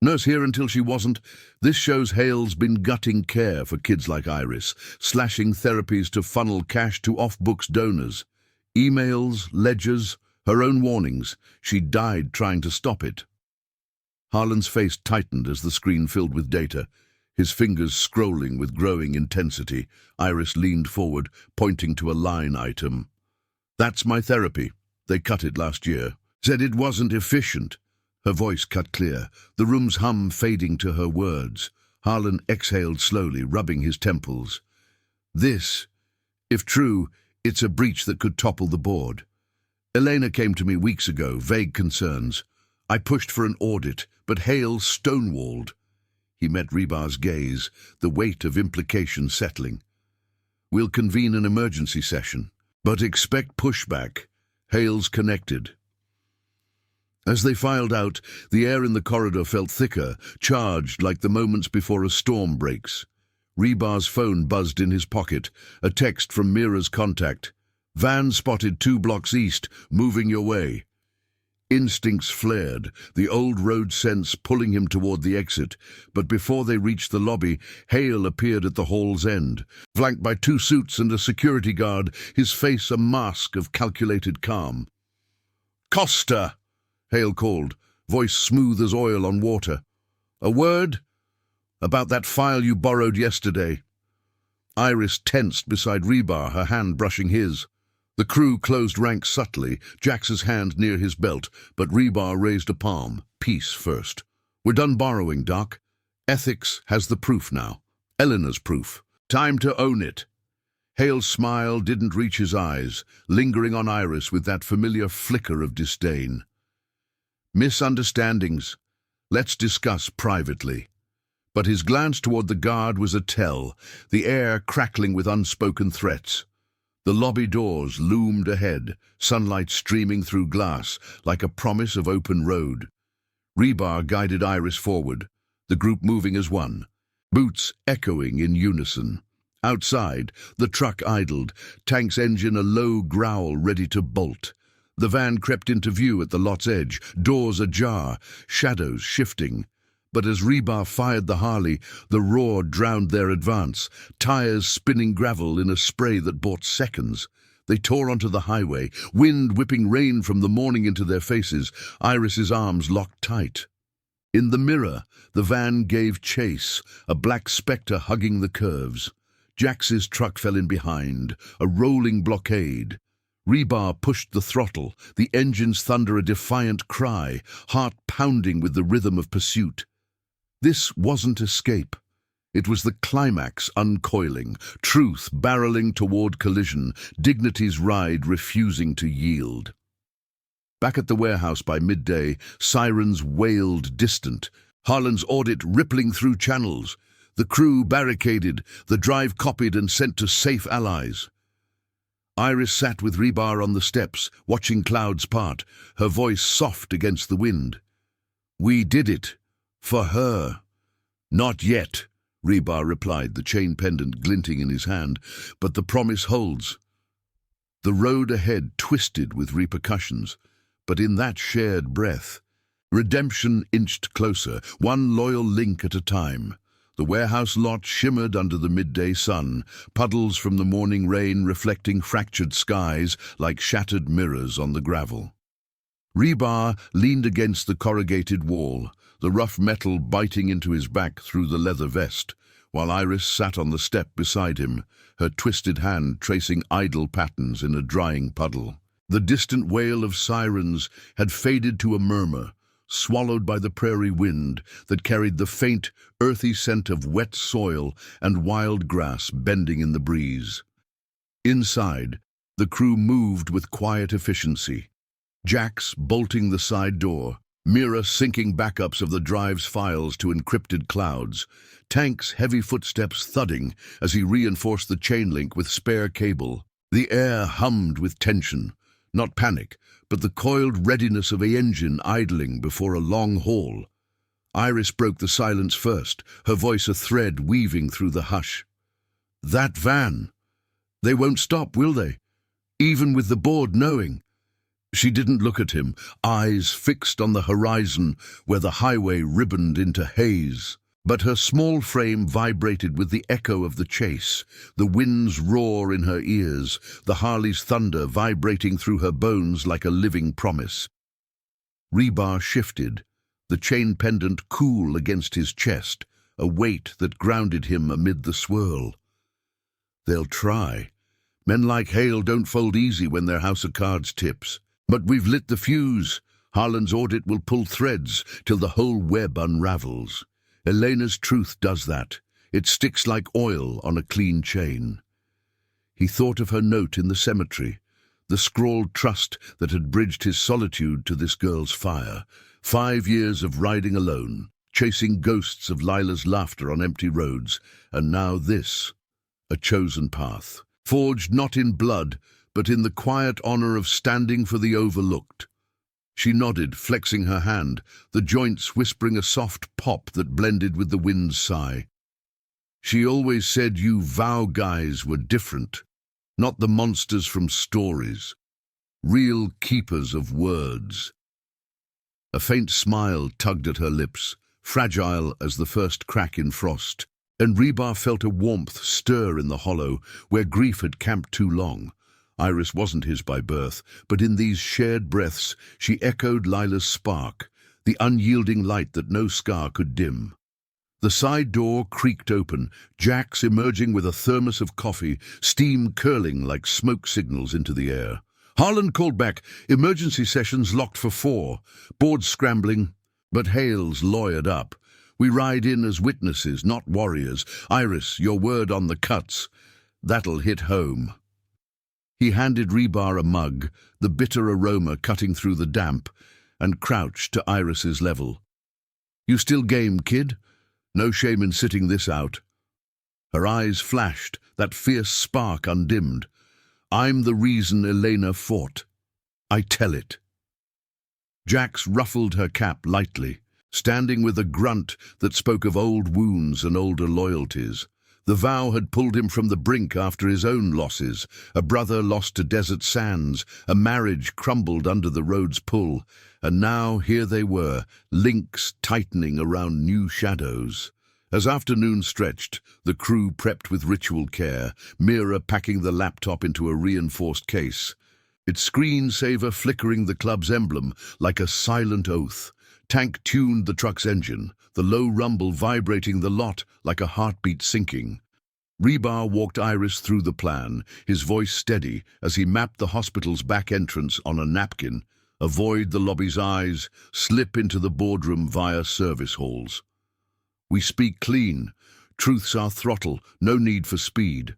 Nurse here until she wasn't. This shows Hale's been gutting care for kids like Iris, slashing therapies to funnel cash to off-books donors. Emails, ledgers, her own warnings. She died trying to stop it. Harlan's face tightened as the screen filled with data, his fingers scrolling with growing intensity. Iris leaned forward, pointing to a line item. "That's my therapy. They cut it last year. Said it wasn't efficient." Her voice cut clear, the room's hum fading to her words. Harlan exhaled slowly, rubbing his temples. "This, if true, it's a breach that could topple the board. Elena came to me weeks ago, vague concerns. I pushed for an audit, but Hale stonewalled." He met Rebar's gaze, the weight of implication settling. "We'll convene an emergency session, but expect pushback. Hale's connected." As they filed out, the air in the corridor felt thicker, charged like the moments before a storm breaks. Rebar's phone buzzed in his pocket, a text from Mira's contact. "Van spotted 2 blocks east, moving your way." Instincts flared, the old road sense pulling him toward the exit, but before they reached the lobby, Hale appeared at the hall's end, flanked by 2 suits and a security guard, his face a mask of calculated calm. "Costa!" Hale called, voice smooth as oil on water. "A word? About that file you borrowed yesterday." Iris tensed beside Rebar, her hand brushing his. The crew closed ranks subtly, Jax's hand near his belt, but Rebar raised a palm. "Peace first. We're done borrowing, Doc. Ethics has the proof now. Eleanor's proof. Time to own it." Hale's smile didn't reach his eyes, lingering on Iris with that familiar flicker of disdain. "Misunderstandings. Let's discuss privately." But his glance toward the guard was a tell, the air crackling with unspoken threats. The lobby doors loomed ahead, sunlight streaming through glass like a promise of open road. Rebar guided Iris forward, the group moving as one, boots echoing in unison. Outside, the truck idled, Tank's engine a low growl ready to bolt. The van crept into view at the lot's edge, doors ajar, shadows shifting. But as Rebar fired the Harley, the roar drowned their advance, tires spinning gravel in a spray that bought seconds. They tore onto the highway, wind whipping rain from the morning into their faces, Iris's arms locked tight. In the mirror, the van gave chase, a black spectre hugging the curves. Jax's truck fell in behind, a rolling blockade. Rebar pushed the throttle, the engine's thunder a defiant cry, heart pounding with the rhythm of pursuit. This wasn't escape. It was the climax uncoiling, truth barreling toward collision, dignity's ride refusing to yield. Back at the warehouse by midday, sirens wailed distant, Harlan's audit rippling through channels. The crew barricaded, the drive copied and sent to safe allies. Iris sat with Rebar on the steps, watching clouds part, her voice soft against the wind. "We did it. For her." "Not yet," Rebar replied, the chain pendant glinting in his hand, "but the promise holds." The road ahead twisted with repercussions, but in that shared breath, redemption inched closer, one loyal link at a time. The warehouse lot shimmered under the midday sun, puddles from the morning rain reflecting fractured skies like shattered mirrors on the gravel. Rebar leaned against the corrugated wall, the rough metal biting into his back through the leather vest, while Iris sat on the step beside him, her twisted hand tracing idle patterns in a drying puddle. The distant wail of sirens had faded to a murmur, swallowed by the prairie wind that carried the faint, earthy scent of wet soil and wild grass bending in the breeze. Inside, the crew moved with quiet efficiency. Jax bolting the side door, Mira syncing backups of the drive's files to encrypted clouds. Tank's heavy footsteps thudding as he reinforced the chain link with spare cable. The air hummed with tension, not panic, but the coiled readiness of an engine idling before a long haul. Iris broke the silence first, her voice a thread weaving through the hush. "That van! They won't stop, will they? Even with the board knowing?" She didn't look at him, eyes fixed on the horizon where the highway ribboned into haze. But her small frame vibrated with the echo of the chase, the wind's roar in her ears, the Harley's thunder vibrating through her bones like a living promise. Rebar shifted, the chain pendant cool against his chest, a weight that grounded him amid the swirl. They'll try. Men like Hale don't fold easy when their house of cards tips. But we've lit the fuse. Harlan's audit will pull threads till the whole web unravels. Elena's truth does that. It sticks like oil on a clean chain. He thought of her note in the cemetery, the scrawled trust that had bridged his solitude to this girl's fire. 5 years of riding alone, chasing ghosts of Lila's laughter on empty roads, and now this, a chosen path, forged not in blood, but in the quiet honor of standing for the overlooked. She nodded, flexing her hand, the joints whispering a soft pop that blended with the wind's sigh. "She always said you vow guys were different, not the monsters from stories, real keepers of words." A faint smile tugged at her lips, fragile as the first crack in frost, and Rebar felt a warmth stir in the hollow where grief had camped too long. Iris wasn't his by birth, but in these shared breaths she echoed Lila's spark, the unyielding light that no scar could dim. The side door creaked open, Jax emerging with a thermos of coffee, steam curling like smoke signals into the air. Harlan called back, "Emergency sessions locked for 4, boards scrambling," but Hale's lawyered up. "We ride in as witnesses, not warriors. Iris, your word on the cuts. That'll hit home." He handed Rebar a mug, the bitter aroma cutting through the damp, and crouched to Iris's level. "You still game, kid? No shame in sitting this out." Her eyes flashed, that fierce spark undimmed. "I'm the reason Elena fought. I tell it." Jax ruffled her cap lightly, standing with a grunt that spoke of old wounds and older loyalties. The vow had pulled him from the brink after his own losses, a brother lost to desert sands, a marriage crumbled under the road's pull, and now here they were, links tightening around new shadows. As afternoon stretched, the crew prepped with ritual care, Mira packing the laptop into a reinforced case, its screensaver flickering the club's emblem like a silent oath. Tank tuned the truck's engine, the low rumble vibrating the lot like a heartbeat sinking. Rebar walked Iris through the plan, his voice steady as he mapped the hospital's back entrance on a napkin. Avoid the lobby's eyes, slip into the boardroom via service halls. "We speak clean. Truth's our throttle, no need for speed."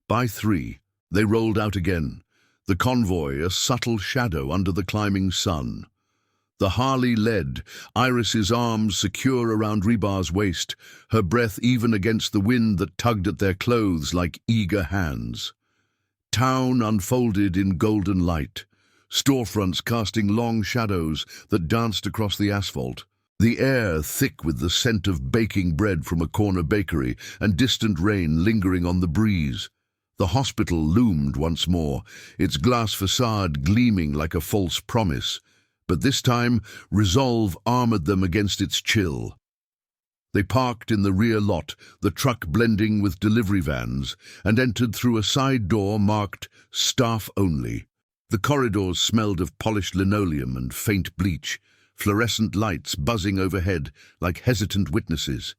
By 3, they rolled out again, the convoy a subtle shadow under the climbing sun. The Harley led, Iris's arms secure around Rebar's waist, her breath even against the wind that tugged at their clothes like eager hands. Town unfolded in golden light, storefronts casting long shadows that danced across the asphalt, the air thick with the scent of baking bread from a corner bakery and distant rain lingering on the breeze. The hospital loomed once more, its glass facade gleaming like a false promise. But this time, resolve armored them against its chill. They parked in the rear lot, the truck blending with delivery vans, and entered through a side door marked "Staff Only." The corridors smelled of polished linoleum and faint bleach, fluorescent lights buzzing overhead like hesitant witnesses.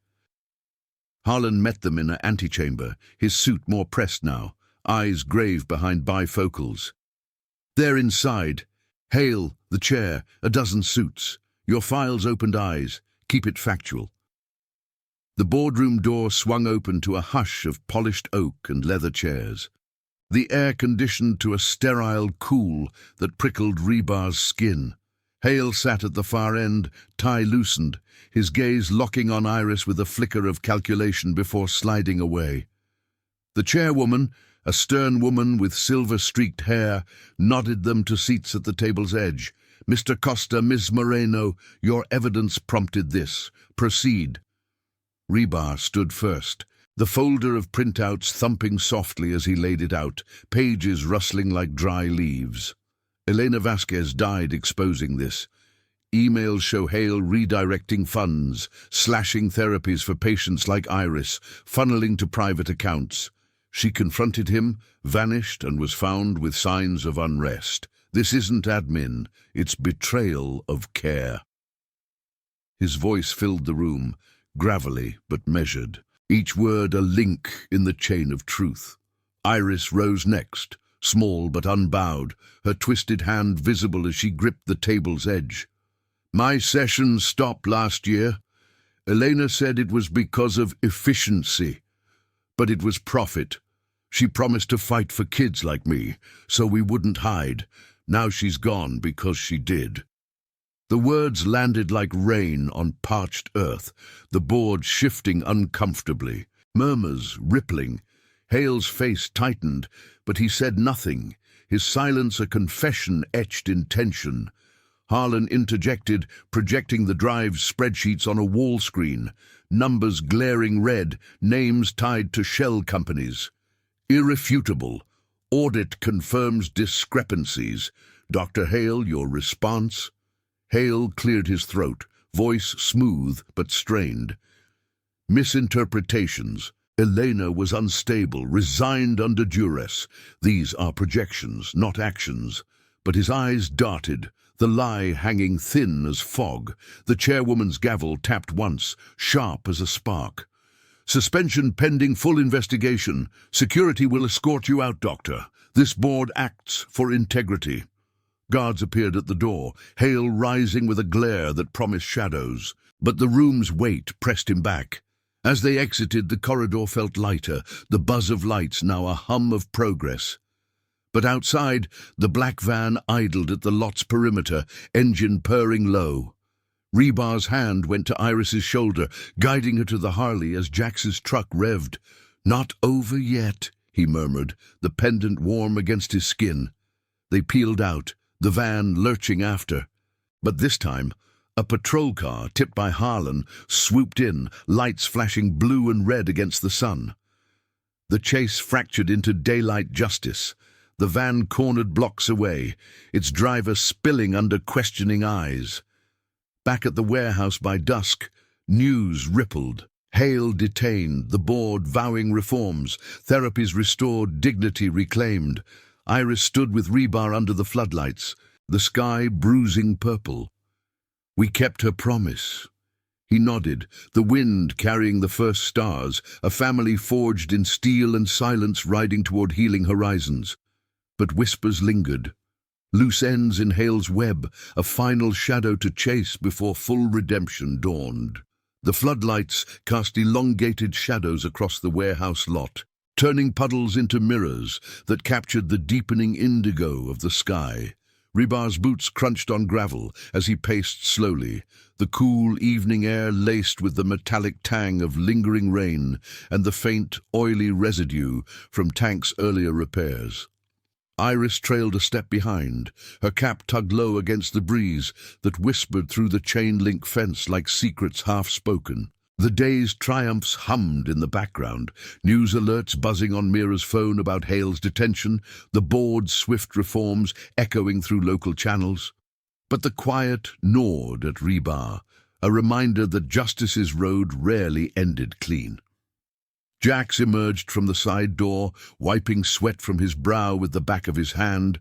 Harlan met them in an antechamber, his suit more pressed now, eyes grave behind bifocals. "They're inside. Hale, the chair, a dozen suits. Your files opened eyes. Keep it factual." The boardroom door swung open to a hush of polished oak and leather chairs, the air conditioned to a sterile cool that prickled Rebar's skin. Hale sat at the far end, tie loosened, his gaze locking on Iris with a flicker of calculation before sliding away. The chairwoman, a stern woman with silver-streaked hair, nodded them to seats at the table's edge. "Mr. Costa, Ms. Moreno, your evidence prompted this. Proceed." Rebar stood first, the folder of printouts thumping softly as he laid it out, pages rustling like dry leaves. Elena Vasquez died exposing this. Emails show Hale redirecting funds, slashing therapies for patients like Iris, funneling to private accounts. She confronted him, vanished, and was found with signs of unrest. This isn't admin, it's betrayal of care. His voice filled the room, gravelly but measured, each word a link in the chain of truth. Iris rose next, small but unbowed, her twisted hand visible as she gripped the table's edge. "My session stopped last year. Elena said it was because of efficiency, but it was profit. She promised to fight for kids like me, so we wouldn't hide. Now she's gone because she did." The words landed like rain on parched earth, the board shifting uncomfortably, murmurs rippling. Hale's face tightened, but he said nothing, his silence a confession etched in tension. Harlan interjected, projecting the drive's spreadsheets on a wall screen, numbers glaring red, names tied to shell companies. "Irrefutable. Audit confirms discrepancies. Dr. Hale, your response?" Hale cleared his throat, voice smooth but strained. "Misinterpretations. Elena was unstable, resigned under duress. These are projections, not actions." But his eyes darted, the lie hanging thin as fog. The chairwoman's gavel tapped once, sharp as a spark. "Suspension pending full investigation. Security will escort you out, Doctor. This board acts for integrity." Guards appeared at the door, Hale rising with a glare that promised shadows. But the room's weight pressed him back. As they exited, the corridor felt lighter, the buzz of lights now a hum of progress. But outside, the black van idled at the lot's perimeter, engine purring low. Rebar's hand went to Iris's shoulder, guiding her to the Harley as Jax's truck revved. "Not over yet," he murmured, the pendant warm against his skin. They peeled out, the van lurching after. But this time, a patrol car, tipped by Harlan, swooped in, lights flashing blue and red against the sun. The chase fractured into daylight justice. The van cornered blocks away, its driver spilling under questioning eyes. Back at the warehouse by dusk, news rippled. Hale detained, the board vowing reforms, therapies restored, dignity reclaimed. Iris stood with Rebar under the floodlights, the sky bruising purple. "We kept her promise." He nodded, the wind carrying the first stars, a family forged in steel and silence riding toward healing horizons. But whispers lingered. Loose ends in Hale's web, a final shadow to chase before full redemption dawned. The floodlights cast elongated shadows across the warehouse lot, turning puddles into mirrors that captured the deepening indigo of the sky. Rebar's boots crunched on gravel as he paced slowly, the cool evening air laced with the metallic tang of lingering rain and the faint, oily residue from Tank's earlier repairs. Iris trailed a step behind, her cap tugged low against the breeze that whispered through the chain-link fence like secrets half-spoken. The day's triumphs hummed in the background, news alerts buzzing on Mira's phone about Hale's detention, the board's swift reforms echoing through local channels. But the quiet gnawed at Rebar, a reminder that justice's road rarely ended clean. Jax emerged from the side door, wiping sweat from his brow with the back of his hand.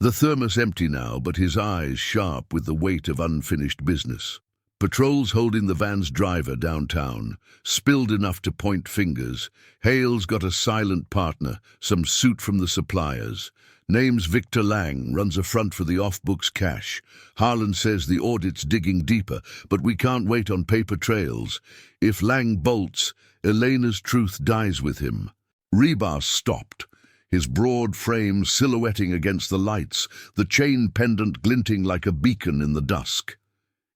The thermos empty now, but his eyes sharp with the weight of unfinished business. Patrols holding the van's driver downtown, spilled enough to point fingers. Hale's got a silent partner, some suit from the suppliers. Name's Victor Lang, runs a front for the off-books cash. Harlan says the audit's digging deeper, but we can't wait on paper trails. If Lang bolts, Elena's truth dies with him. Rebar stopped, his broad frame silhouetting against the lights, the chain pendant glinting like a beacon in the dusk.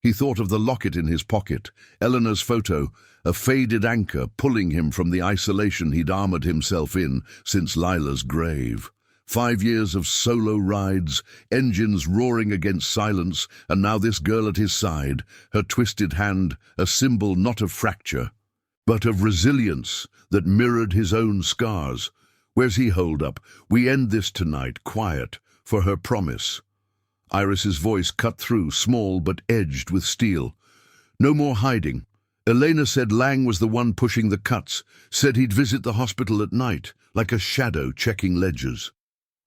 He thought of the locket in his pocket, Eleanor's photo, a faded anchor pulling him from the isolation he'd armored himself in since Lila's grave. 5 years of solo rides, engines roaring against silence, and now this girl at his side, her twisted hand a symbol not of fracture, but of resilience that mirrored his own scars. Where's he holed up? We end this tonight, quiet, for her promise. Iris's voice cut through, small but edged with steel. No more hiding. Elena said Lang was the one pushing the cuts, said he'd visit the hospital at night, like a shadow checking ledgers.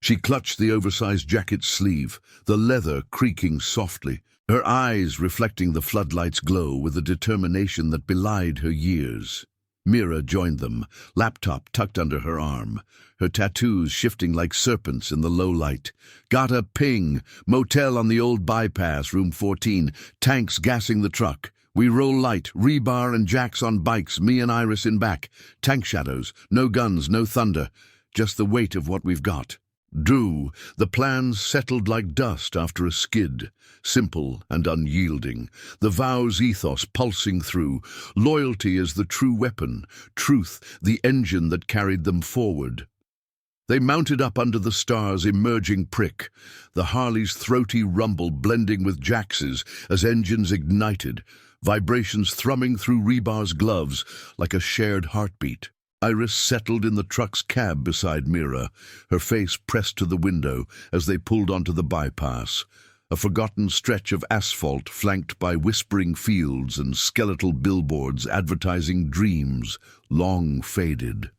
She clutched the oversized jacket's sleeve, the leather creaking softly, her eyes reflecting the floodlight's glow with a determination that belied her years. Mira joined them, laptop tucked under her arm, her tattoos shifting like serpents in the low light. Got a ping. Motel on the old bypass, room 14. Tanks gassing the truck. We roll light, rebar and jacks on bikes, me and Iris in back. Tank shadows, no guns, no thunder, just the weight of what we've got. The plans settled like dust after a skid, simple and unyielding, the vows' ethos pulsing through, loyalty as the true weapon, truth the engine that carried them forward. They mounted up under the stars' emerging prick, the Harley's throaty rumble blending with Jax's as engines ignited, vibrations thrumming through Rebar's gloves like a shared heartbeat. Iris settled in the truck's cab beside Mira, her face pressed to the window as they pulled onto the bypass, a forgotten stretch of asphalt flanked by whispering fields and skeletal billboards advertising dreams long faded.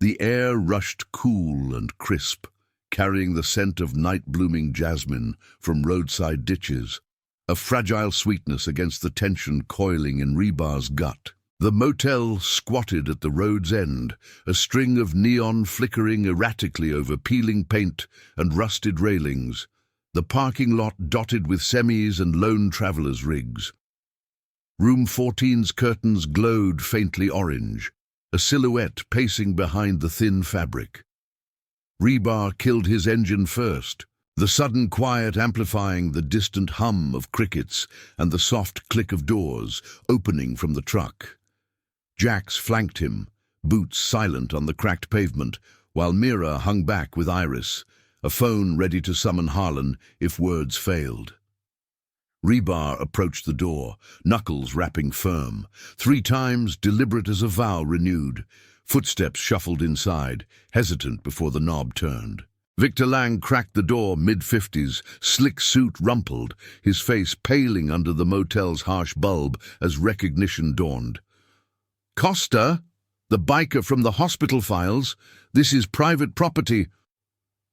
The air rushed cool and crisp, carrying the scent of night-blooming jasmine from roadside ditches, a fragile sweetness against the tension coiling in Rebar's gut. The motel squatted at the road's end, a string of neon flickering erratically over peeling paint and rusted railings, the parking lot dotted with semis and lone travelers' rigs. Room 14's curtains glowed faintly orange, a silhouette pacing behind the thin fabric. Rebar killed his engine first, the sudden quiet amplifying the distant hum of crickets and the soft click of doors opening from the truck. Jax flanked him, boots silent on the cracked pavement, while Mira hung back with Iris, a phone ready to summon Harlan if words failed. Rebar approached the door, knuckles rapping firm. 3 times, deliberate as a vow renewed. Footsteps shuffled inside, hesitant before the knob turned. Victor Lang cracked the door, mid-50s, slick suit rumpled, his face paling under the motel's harsh bulb as recognition dawned. Costa, the biker from the hospital files, this is private property.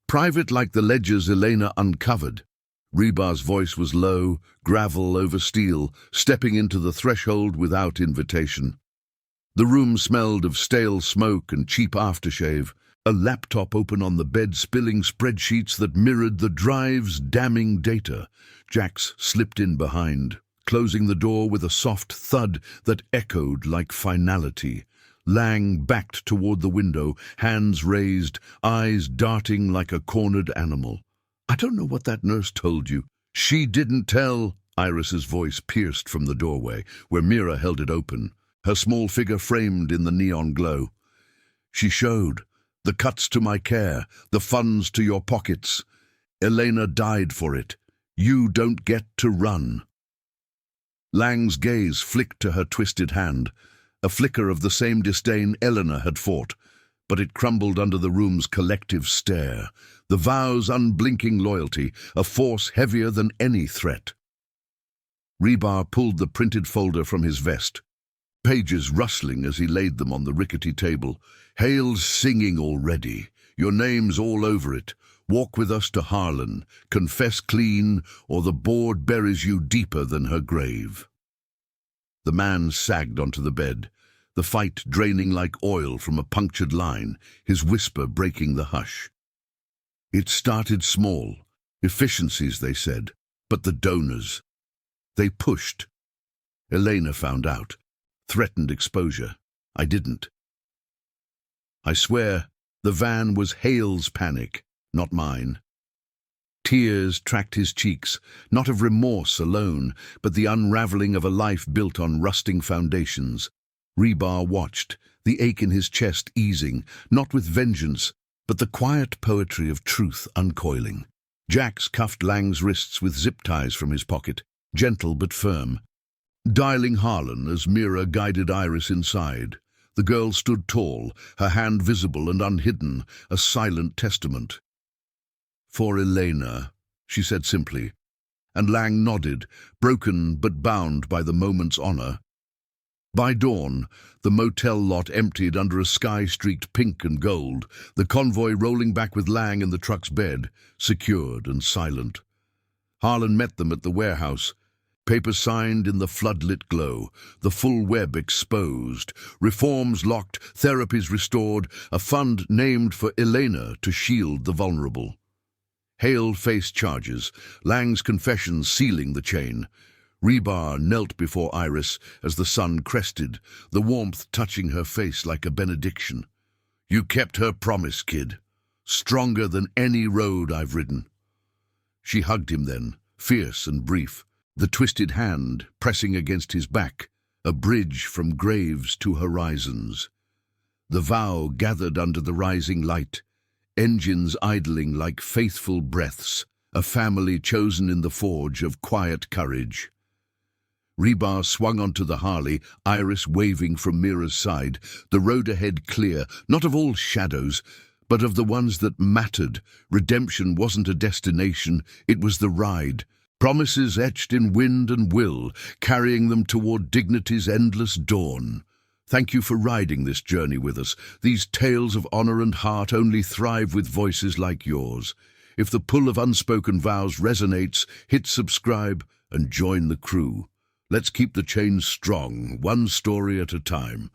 Private like the ledgers Elena uncovered. Rebar's voice was low, gravel over steel, stepping into the threshold without invitation. The room smelled of stale smoke and cheap aftershave, a laptop open on the bed spilling spreadsheets that mirrored the drive's damning data. Jax slipped in behind, closing the door with a soft thud that echoed like finality. Lang backed toward the window, hands raised, eyes darting like a cornered animal. I don't know what that nurse told you. She didn't tell. Iris's voice pierced from the doorway, where Mira held it open, her small figure framed in the neon glow. She showed. The cuts to my care, the funds to your pockets. Elena died for it. You don't get to run. Lang's gaze flicked to her twisted hand, a flicker of the same disdain Eleanor had fought, but it crumbled under the room's collective stare, the vow's unblinking loyalty, a force heavier than any threat. Rebar pulled the printed folder from his vest, pages rustling as he laid them on the rickety table. Hale's singing already. Your name's all over it. Walk with us to Harlan. Confess clean, or the board buries you deeper than her grave. The man sagged onto the bed, the fight draining like oil from a punctured line, his whisper breaking the hush. It started small. Efficiencies, they said, but the donors. They pushed. Elena found out. Threatened exposure. I didn't. I swear, The van was Hale's panic, not mine. Tears tracked his cheeks, not of remorse alone, but the unraveling of a life built on rusting foundations. Rebar watched, the ache in his chest easing, not with vengeance, but the quiet poetry of truth uncoiling. Jax cuffed Lang's wrists with zip ties from his pocket, gentle but firm. Dialing Harlan as Mira guided Iris inside. The girl stood tall, her hand visible and unhidden, a silent testament. "For Elena," she said simply, and Lang nodded, broken but bound by the moment's honor. By dawn, the motel lot emptied under a sky streaked pink and gold, the convoy rolling back with Lang in the truck's bed, secured and silent. Harlan met them at the warehouse. Papers signed in the floodlit glow, the full web exposed, reforms locked, therapies restored, a fund named for Elena to shield the vulnerable. Hale faced charges, Lang's confession sealing the chain. Rebar knelt before Iris as the sun crested, the warmth touching her face like a benediction. "You kept her promise, kid. Stronger than any road I've ridden." She hugged him then, fierce and brief, the twisted hand pressing against his back, a bridge from graves to horizons. The vow gathered under the rising light, engines idling like faithful breaths, a family chosen in the forge of quiet courage. Rebar swung onto the Harley, Iris waving from Mira's side, the road ahead clear, not of all shadows, but of the ones that mattered. Redemption wasn't a destination, it was the ride. Promises etched in wind and will, carrying them toward dignity's endless dawn. Thank you for riding this journey with us. These tales of honor and heart only thrive with voices like yours. If the pull of unspoken vows resonates, hit subscribe and join the crew. Let's keep the chain strong, one story at a time.